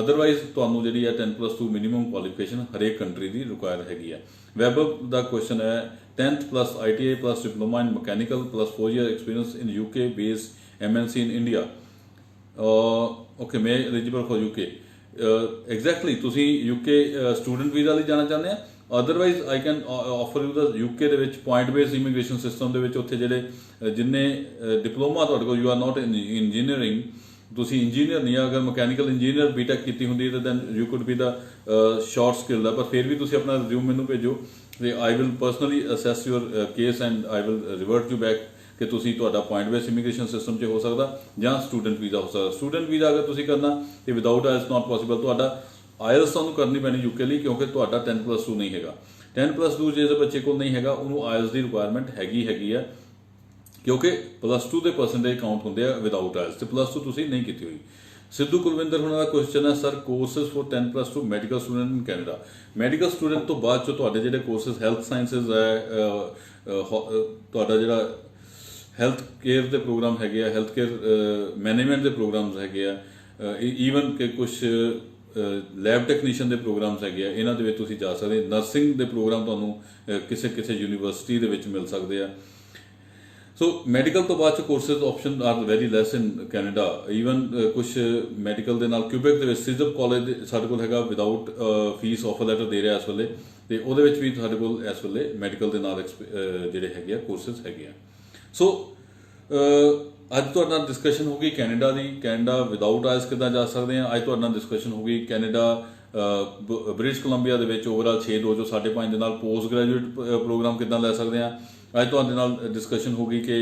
ਅਦਰਵਾਈਜ਼ ਤੁਹਾਨੂੰ ਜਿਹੜੀ ਹੈ 10+2 ਮਿਨੀਮਮ ਕੁਆਲੀਫਿਕੇਸ਼ਨ ਹਰੇਕ ਕੰਟਰੀ ਦੀ ਰਿਕੁਆਇਰ ਹੈਗੀ ਹੈ। ਵੈਬਅਪ ਦਾ ਕੁਐਸਚਨ ਹੈ 10th plus ITI plus diploma in mechanical plus 4 year experience in UK based MNC in India. Okay, may eligible for UK. Exactly ਤੁਸੀਂ UK ਸਟੂਡੈਂਟ ਵੀਜ਼ਾ ਲਈ ਜਾਣਾ ਚਾਹੁੰਦੇ ਆ। Otherwise I can offer you the UK ਦੇ ਵਿੱਚ point based immigration system ਦੇ ਵਿੱਚ ਉੱਥੇ ਜਿਹੜੇ ਜਿੰਨੇ ਡਿਪਲੋਮਾ ਤੁਹਾਡੇ ਕੋਲ, you are not in engineering, ਤੁਸੀਂ ਇੰਜੀਨੀਅਰ ਨਹੀਂ ਆ, ਅਗਰ ਮਕੈਨੀਕਲ ਇੰਜੀਨੀਅਰ ਬੀਟੈਕ ਕੀਤੀ ਹੁੰਦੀ ਤਾਂ ਦੈਨ ਯੂ ਕੁਡ ਬੀ ਦਾ ਸ਼ਾਰਟ ਸਕਿੱਲ ਦਾ, ਪਰ ਫਿਰ ਵੀ ਤੁਸੀਂ ਆਪਣਾ ਰਿਜ਼ਿਊਮ ਮੈਨੂੰ ਭੇਜੋ ਤੇ I will personally assess your case and I will revert you back ਕਿ ਤੁਸੀਂ ਤੁਹਾਡਾ ਪੁਆਇੰਟ ਬੇਸ ਇਮੀਗ੍ਰੇਸ਼ਨ ਸਿਸਟਮ 'ਚ ਹੋ ਸਕਦਾ ਜਾਂ ਸਟੂਡੈਂਟ ਵੀਜ਼ਾ ਹੋ ਸਕਦਾ। ਸਟੂਡੈਂਟ ਵੀਜ਼ਾ ਅਗਰ ਤੁਸੀਂ ਕਰਨਾ ਤੇ ਵਿਦਆਊਟ ਆਇਲਸ ਨਾਟ ਪੋਸੀਬਲ। ਤੁਹਾਡਾ ਆਇਲਸ ਤੁਹਾਨੂੰ ਕਰਨੀ ਪੈਣੀ UK ਲਈ, ਕਿਉਂਕਿ ਤੁਹਾਡਾ 10+2 ਨਹੀਂ ਹੈਗਾ। 10+2 ਜੇ ਬੱਚੇ ਕੋਲ ਨਹੀਂ ਹੈਗਾ ਉਹਨੂੰ ਆਇਲਸ ਦੀ ਰਿਕੁਆਇਰਮੈਂਟ ਹੈਗੀ ਆ, ਕਿਉਂਕਿ +2 ਦੇ ਪਰਸੈਂਟੇਜ ਕਾਊਂਟ ਹੁੰਦੇ ਆ ਵਿਦਆਊਟ ਆਇਲਸ, ਤੇ +2 ਤੁਸੀਂ ਨਹੀਂ ਕੀਤੀ ਹੋਈ। ਸਿੱਧੂ ਕੁਲਵਿੰਦਰ ਹੁਣਾਂ ਦਾ ਕੁਐਸਚਨ ਹੈ sir courses for 10+2 medical student in Canada. Medical student ਤੋਂ ਬਾਅਦ ਚੋਂ ਤੁਹਾਡੇ ਜਿਹੜੇ ਕੋਰਸਿਸ ਹੈਲਥ ਸਾਇੰਸਿਸ ਹੈ, ਤੁਹਾਡਾ ਜਿਹੜਾ ਹੈਲਥ ਕੇਅਰ ਦੇ ਪ੍ਰੋਗਰਾਮ ਹੈਗੇ ਆ, ਹੈਲਥ ਕੇਅਰ ਮੈਨੇਜਮੈਂਟ ਦੇ ਪ੍ਰੋਗਰਾਮਸ ਹੈਗੇ ਆ, ਈਵਨ ਕਿ ਕੁਝ ਲੈਬ ਟੈਕਨੀਸ਼ੀਅਨ ਦੇ ਪ੍ਰੋਗਰਾਮਸ ਹੈਗੇ ਆ, ਇਹਨਾਂ ਦੇ ਵਿੱਚ ਤੁਸੀਂ ਜਾ ਸਕਦੇ। ਨਰਸਿੰਗ ਦੇ ਪ੍ਰੋਗਰਾਮ ਤੁਹਾਨੂੰ ਕਿਸੇ ਯੂਨੀਵਰਸਿਟੀ ਦੇ ਵਿੱਚ ਮਿਲ ਸਕਦੇ ਆ। ਸੋ ਮੈਡੀਕਲ ਤੋਂ ਬਾਅਦ ਚ courses option are very lace in Canada. Even ਕੁਝ ਮੈਡੀਕਲ ਦੇ ਨਾਲ ਕਿਊਬੈਕ ਦੇ ਵਿੱਚ ਸਿਜ਼ਪ ਕਾਲਜ ਸਾਡੇ ਕੋਲ ਹੈਗਾ ਵਿਦਆਊਟ ਫੀਸ ਆਫਰ ਲੈਟਰ ਦੇ ਰਿਹਾ ਇਸ ਵੇਲੇ, ਤੇ ਉਹਦੇ ਵਿੱਚ ਵੀ ਸਾਡੇ ਕੋਲ ਇਸ ਵੇਲੇ ਮੈਡੀਕਲ ਦੇ ਨਾਲ ਜਿਹੜੇ ਹੈਗੇ ਆ ਕੋਰਸਿਸ ਹੈਗੇ ਆ। ਸੋ ਅੱਜ ਤੁਹਾਡੇ ਨਾਲ ਡਿਸਕਸ਼ਨ ਹੋ ਗਈ ਕੈਨੇਡਾ ਦੀ, ਕੈਨੇਡਾ ਵਿਦਆਊਟ ਆਇਲਸ ਕਿੱਦਾਂ ਜਾ ਸਕਦੇ ਆ। ਅੱਜ ਤੁਹਾਡੇ ਨਾਲ ਡਿਸਕਸ਼ਨ ਹੋ ਗਈ ਕੈਨੇਡਾ ਬ੍ਰਿਟਿਸ਼ ਕੋਲੰਬੀਆ ਦੇ ਵਿੱਚ ਓਵਰਆਲ 6-2 ਜੋ 5.5 ਦੇ ਨਾਲ ਪੋਸਟ ਗ੍ਰੈਜੂਏਟ ਪ੍ਰੋਗਰਾਮ ਕਿੱਦਾਂ ਲੈ ਸਕਦੇ ਆ। ਅੱਜ ਤੁਹਾਡੇ ਨਾਲ ਡਿਸਕਸ਼ਨ ਹੋ ਗਈ ਕਿ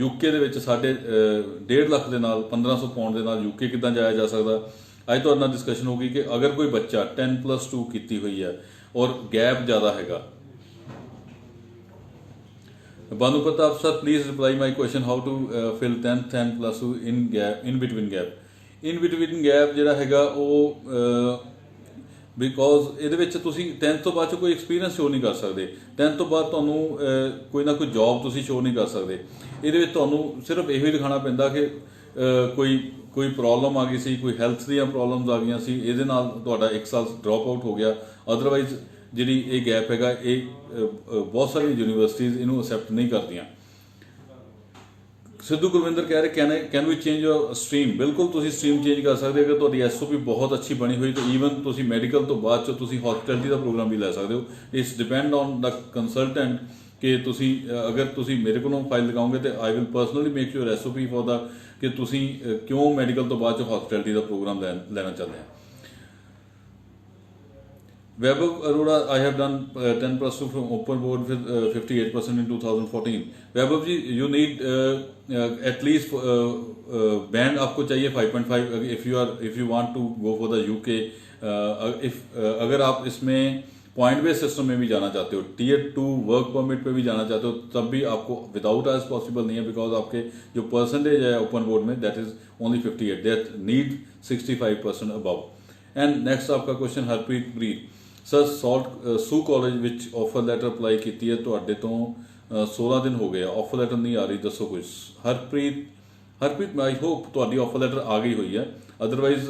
UK ਦੇ ਵਿੱਚ 1.5 ਲੱਖ ਦੇ ਨਾਲ 1500 ਪਾਉਂਡ ਦੇ ਨਾਲ UK ਕਿੱਦਾਂ ਜਾਇਆ ਜਾ ਸਕਦਾ। ਅੱਜ ਤੁਹਾਡੇ ਨਾਲ ਡਿਸਕਸ਼ਨ ਹੋ ਗਈ ਕਿ ਅਗਰ ਕੋਈ ਬੱਚਾ 10+2 ਕੀਤੀ ਹੋਈ ਹੈ ਔਰ ਗੈਪ ਜ਼ਿਆਦਾ ਹੈਗਾ। Banu Pratap sir, please reply my question how to fill 10th 10+2 in between gap ਜਿਹੜਾ ਹੈਗਾ ਉਹ ਬਿਕੋਜ਼ ਇਹਦੇ ਵਿੱਚ ਤੁਸੀਂ 10th ਤੋਂ ਬਾਅਦ 'ਚ ਕੋਈ ਐਕਸਪੀਰੀਅੰਸ ਸ਼ੋ ਨਹੀਂ ਕਰ ਸਕਦੇ। 10th ਤੋਂ ਬਾਅਦ ਤੁਹਾਨੂੰ ਕੋਈ ਨਾ ਕੋਈ ਜੌਬ ਤੁਸੀਂ ਸ਼ੋ ਨਹੀਂ ਕਰ ਸਕਦੇ। ਇਹਦੇ ਵਿੱਚ ਤੁਹਾਨੂੰ ਸਿਰਫ ਇਹੋ ਹੀ ਦਿਖਾਉਣਾ ਪੈਂਦਾ ਕਿ ਕੋਈ ਪ੍ਰੋਬਲਮ ਆ ਗਈ ਸੀ, ਕੋਈ ਹੈਲਥ ਦੀਆਂ ਪ੍ਰੋਬਲਮਸ ਆ ਗਈਆਂ ਸੀ, ਇਹਦੇ ਨਾਲ ਤੁਹਾਡਾ 1 ਸਾਲ ਡ੍ਰੌਪ ਆਊਟ ਹੋ ਗਿਆ। ਅਦਰਵਾਈਜ਼ ਜਿਹੜੀ ਇਹ ਗੈਪ ਹੈਗਾ ਇਹ ਬਹੁਤ ਸਾਰੀਆਂ ਯੂਨੀਵਰਸਿਟੀਜ਼ ਇਹਨੂੰ ਅਸੈਪਟ ਨਹੀਂ ਕਰਦੀਆਂ। ਸਿੱਧੂ ਕੁਲਵਿੰਦਰ ਕਹਿ ਰਹੇ can we change your stream. ਬਿਲਕੁਲ ਤੁਸੀਂ ਸਟਰੀਮ ਚੇਂਜ ਕਰ ਸਕਦੇ। ਅਗਰ ਤੁਹਾਡੀ SOP ਬਹੁਤ ਅੱਛੀ ਬਣੀ ਹੋਈ ਤਾਂ ਈਵਨ ਤੁਸੀਂ ਮੈਡੀਕਲ ਤੋਂ ਬਾਅਦ 'ਚ ਤੁਸੀਂ ਹੌਸਪਿਟੈਲਿਟੀ ਦਾ ਪ੍ਰੋਗਰਾਮ ਵੀ ਲੈ ਸਕਦੇ ਹੋ। It's depend on the consultant ਕਿ ਤੁਸੀਂ ਅਗਰ ਤੁਸੀਂ ਮੇਰੇ ਕੋਲੋਂ ਫਾਈਲ ਲਗਾਓਗੇ ਤੇ I will personally make your SOP for ਦਾ ਕਿ ਤੁਸੀਂ ਕਿਉਂ ਮੈਡੀਕਲ ਤੋਂ ਬਾਅਦ 'ਚ ਹੌਸਪਿਟੈਲਿਟੀ ਦਾ ਪ੍ਰੋਗਰਾਮ ਲੈਣਾ ਚਾਹੁੰਦੇ ਆ। Vaibhav Arora, I have done 10+2 from open board with 58% in 2014. Vaibhav ji, you need at least band आपको चाहिए 5.5 if you want to go for the UK. अगर आप इसमें पॉइंट बेस्ड सिस्टम में भी जाना चाहते हो, Tier 2 वर्क परमिट पे भी जाना चाहते हो, तब भी आपको विदाउट आइल्स पॉसिबल नहीं है बिकॉज आपके जो परसेंटेज है ओपन बोर्ड में that is only 58, that need 65% above. And next आपका क्वेश्चन हरप्रीत ब्रीत सर ਸੂ ਕਾਲਜ ਵਿੱਚ ਆਫਰ ਲੈਟਰ ਅਪਲਾਈ ਕੀਤੀ ਹੈ, ਤੁਹਾਡੇ ਤੋਂ 16 ਦਿਨ ਹੋ ਗਏ, ਆਫਰ ਲੈਟਰ ਨਹੀਂ ਆ ਰਹੀ, ਦੱਸੋ ਕੁਝ। ਹਰਪ੍ਰੀਤ ਆਈ ਹੋਪ ਤੁਹਾਡੀ ਆਫਰ ਲੈਟਰ ਆ ਗਈ ਹੋਈ ਹੈ। Otherwise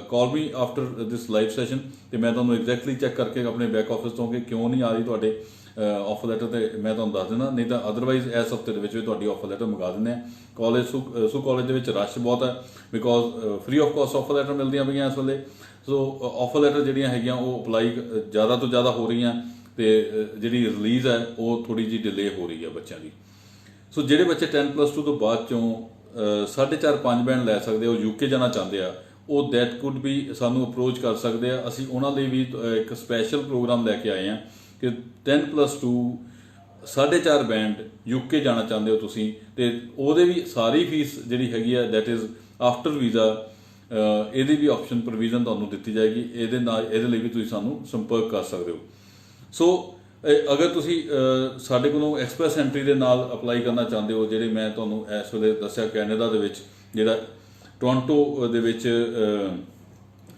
call me after this live session ਤੇ ਮੈਂ ਤੁਹਾਨੂੰ ਐਗਜ਼ੈਕਟਲੀ ਚੈੱਕ ਕਰਕੇ ਆਪਣੇ ਬੈਕ ਆਫਿਸ ਤੋਂ ਕਿ ਕਿਉਂ ਨਹੀਂ ਆ ਰਹੀ ਤੁਹਾਡੇ ਆਫਰ ਲੈਟਰ ਤੇ ਮੈਂ ਤੁਹਾਨੂੰ ਦੱਸ ਦੇਣਾ। ਨਹੀਂ ਤਾਂ ਅਦਰਵਾਈਜ਼ ਇਸ ਹਫਤੇ ਦੇ ਵਿੱਚ ਵੀ ਤੁਹਾਡੀ ਆਫਰ ਲੈਟਰ ਮੰਗਾ ਦਿੰਦੇ ਆ। ਕਾਲਜ ਸੂ ਕਾਲਜ ਦੇ ਵਿੱਚ ਰਸ਼ ਬਹੁਤ ਹੈ because free of caste offer letter ਮਿਲਦੀਆਂ ਪਈਆਂ ਇਸ ਵੇਲੇ। ਸੋ ਆਫਰ ਲੈਟਰ ਜਿਹੜੀਆਂ ਹੈਗੀਆਂ ਉਹ ਅਪਲਾਈ ਜ਼ਿਆਦਾ ਤੋਂ ਜ਼ਿਆਦਾ ਹੋ ਰਹੀਆਂ ਤੇ ਜਿਹੜੀ ਰਿਲੀਜ਼ ਹੈ ਉਹ ਥੋੜੀ ਜਿਹੀ ਡਿਲੇ ਹੋ ਰਹੀ ਹੈ ਬੱਚਿਆਂ ਦੀ। ਸੋ ਜਿਹੜੇ ਬੱਚੇ 10+2 ਤੋਂ ਬਾਅਦ ਚੋਂ 4.5 ਬੈਂਡ ਲੈ ਸਕਦੇ ਹੋ, ਯੂਕੇ ਜਾਣਾ ਚਾਹੁੰਦੇ ਆ, ਉਹ ਦੈਟ ਕੁਡ ਵੀ ਸਾਨੂੰ ਅਪਰੋਚ ਕਰ ਸਕਦੇ ਆ। ਅਸੀਂ ਉਹਨਾਂ ਲਈ ਵੀ ਇੱਕ ਸਪੈਸ਼ਲ ਪ੍ਰੋਗਰਾਮ ਲੈ ਕੇ ਆਏ ਆ ਕਿ 10+2 4.5 ਬੈਂਡ ਯੂਕੇ ਜਾਣਾ ਚਾਹੁੰਦੇ ਹੋ ਤੁਸੀਂ, ਤੇ ਉਹਦੇ ਵੀ ਸਾਰੀ ਫੀਸ ਜਿਹੜੀ ਹੈਗੀ ਆ ਦੈਟ ਇਜ਼ ਆਫਟਰ ਵੀਜ਼ਾ, ਇਹਦੀ ਵੀ ਆਪਸ਼ਨ ਪ੍ਰੋਵੀਜ਼ਨ ਤੁਹਾਨੂੰ ਦਿੱਤੀ ਜਾਏਗੀ। ਇਹਦੇ ਲਈ ਵੀ ਤੁਸੀਂ ਸਾਨੂੰ ਸੰਪਰਕ ਕਰ ਸਕਦੇ ਹੋ। ਸੋ ਅਗਰ ਤੁਸੀਂ ਸਾਡੇ ਕੋਲੋਂ ਐਕਸਪ੍ਰੈਸ ਐਂਟਰੀ ਦੇ ਨਾਲ ਅਪਲਾਈ ਕਰਨਾ ਚਾਹੁੰਦੇ ਹੋ, ਜਿਹੜੇ ਮੈਂ ਤੁਹਾਨੂੰ ਇਸ ਵੇਲੇ ਦੱਸਿਆ ਕੈਨੇਡਾ ਦੇ ਵਿੱਚ ਜਿਹੜਾ ਟੋਰਾਂਟੋ ਦੇ ਵਿੱਚ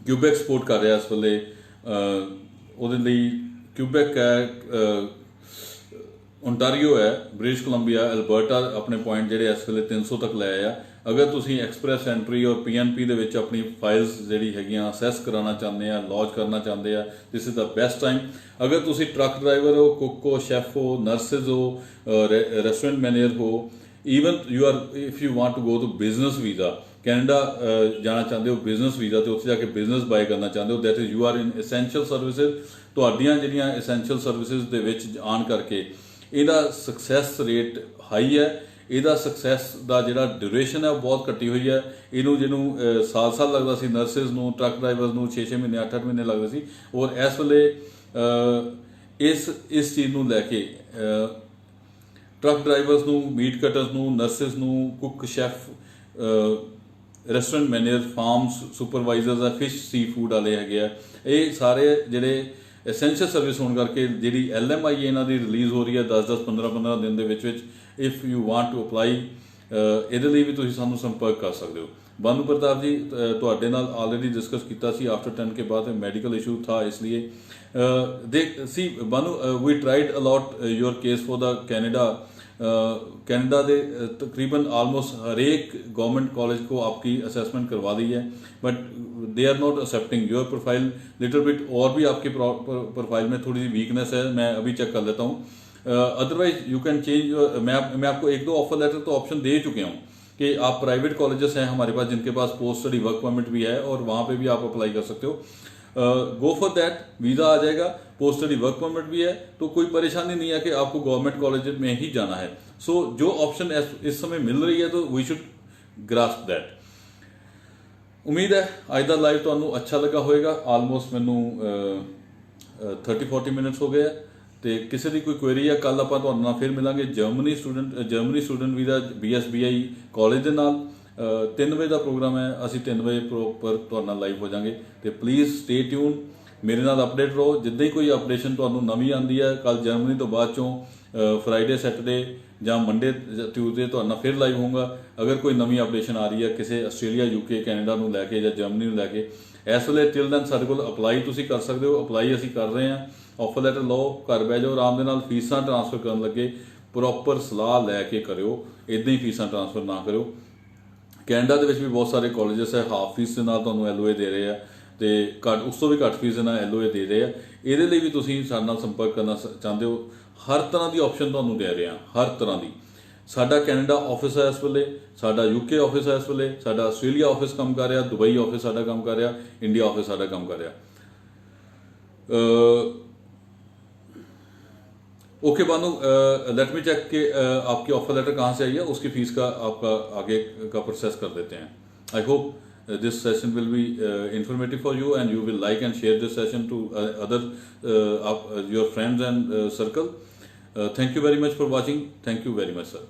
ਕਿਊਬੈਕ ਸਪੋਰਟ ਕਰ ਰਿਹਾ ਇਸ ਵੇਲੇ, ਉਹਦੇ ਲਈ ਕਿਊਬੈਕ ਹੈ, ਓਨਟਾਰੀਓ ਹੈ, ਬ੍ਰਿਟਿਸ਼ ਕੋਲੰਬੀਆ, ਐਲਬਰਟਾ ਆਪਣੇ ਪੁਆਇੰਟ ਜਿਹੜੇ ਇਸ ਵੇਲੇ 300 ਤੱਕ ਲੈ ਆਏ ਆ। ਅਗਰ ਤੁਸੀਂ ਐਕਸਪ੍ਰੈਸ ਐਂਟਰੀ ਔਰ ਪੀਐਨਪੀ ਦੇ ਵਿੱਚ ਆਪਣੀ ਫਾਈਲਸ ਜਿਹੜੀ ਹੈਗੀਆਂ ਅਸੈਸ ਕਰਾਉਣਾ ਚਾਹੁੰਦੇ ਆ, ਲੌਜ ਕਰਨਾ ਚਾਹੁੰਦੇ ਆ, this is the best time. ਅਗਰ ਤੁਸੀਂ ਟਰੱਕ ਡਰਾਈਵਰ ਹੋ, ਕੁੱਕ ਹੋ, ਸ਼ੈਫ ਹੋ, ਨਰਸਿਸ ਹੋ, ਰੈਸਟੋਰੈਂਟ ਮੈਨੇਜਰ ਹੋ, even if you want to go to business visa, Canada ਜਾਣਾ ਚਾਹੁੰਦੇ ਹੋ ਬਿਜ਼ਨਸ ਵੀਜ਼ਾ, ਤੇ ਉੱਥੇ ਜਾ ਕੇ ਬਿਜ਼ਨਸ ਬਾਏ ਕਰਨਾ ਚਾਹੁੰਦੇ ਹੋ, that is you are in essential services. ਤੁਹਾਡੀਆਂ ਜਿਹੜੀਆਂ ਐਸੈਂਸ਼ੀਅਲ ਸਰਵਿਸਿਜ਼ ਦੇ ਵਿੱਚ ਆਉਣ ਕਰਕੇ ਇਹਦਾ ਸਕਸੈਸ ਰੇਟ ਹਾਈ ਹੈ। ਇਹਦਾ ਸਕਸੈਸ ਦਾ ਜਿਹੜਾ ਡਿਊਰੇਸ਼ਨ ਹੈ ਉਹ ਬਹੁਤ ਘੱਟੀ ਹੋਈ ਹੈ। ਜਿਹਨੂੰ ਸਾਲ ਲੱਗਦਾ ਸੀ ਨਰਸਿਸ ਨੂੰ, ਟਰੱਕ ਡਰਾਈਵਰਸ ਨੂੰ 6 ਮਹੀਨੇ 8 ਮਹੀਨੇ ਲੱਗਦੇ ਸੀ, ਔਰ ਇਸ ਵੇਲੇ ਇਸ ਚੀਜ਼ ਨੂੰ ਲੈ ਕੇ ਟਰੱਕ ਡਰਾਈਵਰਸ ਨੂੰ, ਮੀਟ ਕਟਰਸ ਨੂੰ, ਨਰਸਿਸ ਨੂੰ, cook, chef, restaurant manager, farms supervisors ਆ, ਫਿਸ਼ ਸੀ ਫੂਡ ਵਾਲੇ ਹੈਗੇ ਆ, ਇਹ ਸਾਰੇ ਜਿਹੜੇ ਐਸੈਂਸ਼ੀਅਲ ਸਰਵਿਸ ਹੋਣ ਕਰਕੇ ਜਿਹੜੀ LMI ਇਹਨਾਂ ਦੀ ਰਿਲੀਜ਼ ਹੋ ਰਹੀ ਹੈ 10-10 15-15 ਦਿਨ ਦੇ ਵਿੱਚ। If you want to apply, ਇਹਦੇ ਲਈ ਵੀ ਤੁਸੀਂ ਸਾਨੂੰ ਸੰਪਰਕ ਕਰ ਸਕਦੇ ਹੋ। ਬਾਨੂ ਪ੍ਰਤਾਪ ਜੀ, ਤੁਹਾਡੇ ਨਾਲ ਆਲਰੇਡੀ ਡਿਸਕਸ ਕੀਤਾ ਸੀ आफ्टर 10 के बाद मेडिकल इशू था, इसलिए see Banu we tried a lot your case for the Canada ਦੇ तकरीबन आलमोस्ट हर एक गवर्नमेंट कॉलेज को आपकी असेसमेंट करवा दी है, but they are not accepting your profile little bit. और भी आपकी प्रोफाइल में थोड़ी सी वीकनेस है, मैं अभी चेक कर लेता हूँ। Otherwise you can change your, मैं आपको 1-2 ऑफर लेटर तो ऑप्शन दे चुके हूँ कि आप प्राइवेट कॉलेजेस हैं हमारे पास जिनके पास पोस्ट स्टडी वर्क परमिट भी है, और वहाँ पे भी आप अप्लाई कर सकते हो। गो फॉर दैट, वीज़ा आ जाएगा, पोस्ट स्टडी वर्क परमिट भी है, तो कोई परेशानी नहीं है कि आपको गवर्नमेंट कॉलेज में ही जाना है। सो जो ऑप्शन इस समय मिल रही है तो वी शुड ग्रास्प दैट। उम्मीद है अज का लाइव तुहानू अच्छा लगा होएगा। आलमोस्ट मैनू 30-40 मिनट्स हो गए हैं, तो किसी की कोई क्वेरी है कल आप फिर मिलेंगे Germany student visa BSBI college के नाल। 3 बजे का प्रोग्राम है, असी 3 बजे प्रॉपर तुहाडे नाल लाइव हो जाएंगे। तो प्लीज़ स्टे ट्यून, मेरे नाल अपडेट रहो। जिद्दां ही कोई अपडेशन तुहानू नवीं आती है, कल जर्मनी तो बाद चों फ्राइडे सैटरडे ਜਾਂ ਮੰਡੇ ਟਿਊਜ਼ਡੇ ਤੁਹਾਡਾ ਫਿਰ ਲਾਈਵ ਹੋਊਗਾ। ਅਗਰ ਕੋਈ ਨਵੀਂ ਅਪਡੇਸ਼ਨ ਆ ਰਹੀ ਹੈ ਕਿਸੇ ਆਸਟ੍ਰੇਲੀਆ, UK, ਕੈਨੇਡਾ ਨੂੰ ਲੈ ਕੇ ਜਾਂ ਜਰਮਨੀ ਨੂੰ ਲੈ ਕੇ, ਇਸ ਵੇਲੇ ਟਿਲ ਦੈਨ ਸਾਡੇ ਕੋਲ ਅਪਲਾਈ ਤੁਸੀਂ ਕਰ ਸਕਦੇ ਹੋ। ਅਪਲਾਈ ਅਸੀਂ ਕਰ ਰਹੇ ਹਾਂ, ਆਫਰ ਲੈਟਰ ਲਓ, ਘਰ ਬਹਿ ਜਾਓ ਆਰਾਮ ਦੇ ਨਾਲ। ਫੀਸਾਂ ਟ੍ਰਾਂਸਫਰ ਕਰਨ ਲੱਗੇ ਪ੍ਰੋਪਰ ਸਲਾਹ ਲੈ ਕੇ ਕਰਿਓ, ਇੱਦਾਂ ਹੀ ਫੀਸਾਂ ਟ੍ਰਾਂਸਫਰ ਨਾ ਕਰਿਓ। ਕੈਨੇਡਾ ਦੇ ਵਿੱਚ ਵੀ ਬਹੁਤ ਸਾਰੇ ਕਾਲਜਸ ਹੈ ਹਾਫ ਫੀਸ ਦੇ ਨਾਲ ਤੁਹਾਨੂੰ LOA ਦੇ ਰਹੇ ਆ, ਤੇ ਘੱਟ ਉਸ ਤੋਂ ਵੀ ਘੱਟ ਫੀਸ ਦੇ ਨਾਲ LOA ਦੇ ਰਹੇ ਆ। ਇਹਦੇ ਲਈ ਵੀ ਤੁਸੀਂ ਸਾਡੇ ਨਾਲ ਸੰਪਰਕ ਕਰਨਾ ਚਾਹੁੰਦੇ ਹੋ, ਹਰ ਤਰ੍ਹਾਂ ਦੀ ਆਪਸ਼ਨ ਤੁਹਾਨੂੰ ਦੇ ਰਹੇ ਹਾਂ, ਹਰ ਤਰ੍ਹਾਂ ਦੀ। ਸਾਡਾ ਕੈਨੇਡਾ ਆਫਿਸ ਹੈ ਇਸ ਵੇਲੇ, ਸਾਡਾ UK ਆਫਿਸ ਹੈ ਇਸ ਵੇਲੇ, ਸਾਡਾ ਆਸਟ੍ਰੇਲੀਆ ਆਫਿਸ ਕੰਮ ਕਰ ਰਿਹਾ, ਦੁਬਈ ਆਫਿਸ ਸਾਡਾ ਕੰਮ ਕਰ ਰਿਹਾ, ਇੰਡੀਆ ਆਫਿਸ ਸਾਡਾ ਕੰਮ ਕਰ ਰਿਹਾ। ओके बानू, लेट मी चेक कि आपकी ऑफर लेटर कहाँ से आई है, उसकी फीस का आपका आगे का प्रोसेस कर देते हैं। I hope this session will be informative for you and you will like and share this session to other your friends and circle. Thank you very much for watching. Thank you very much, sir.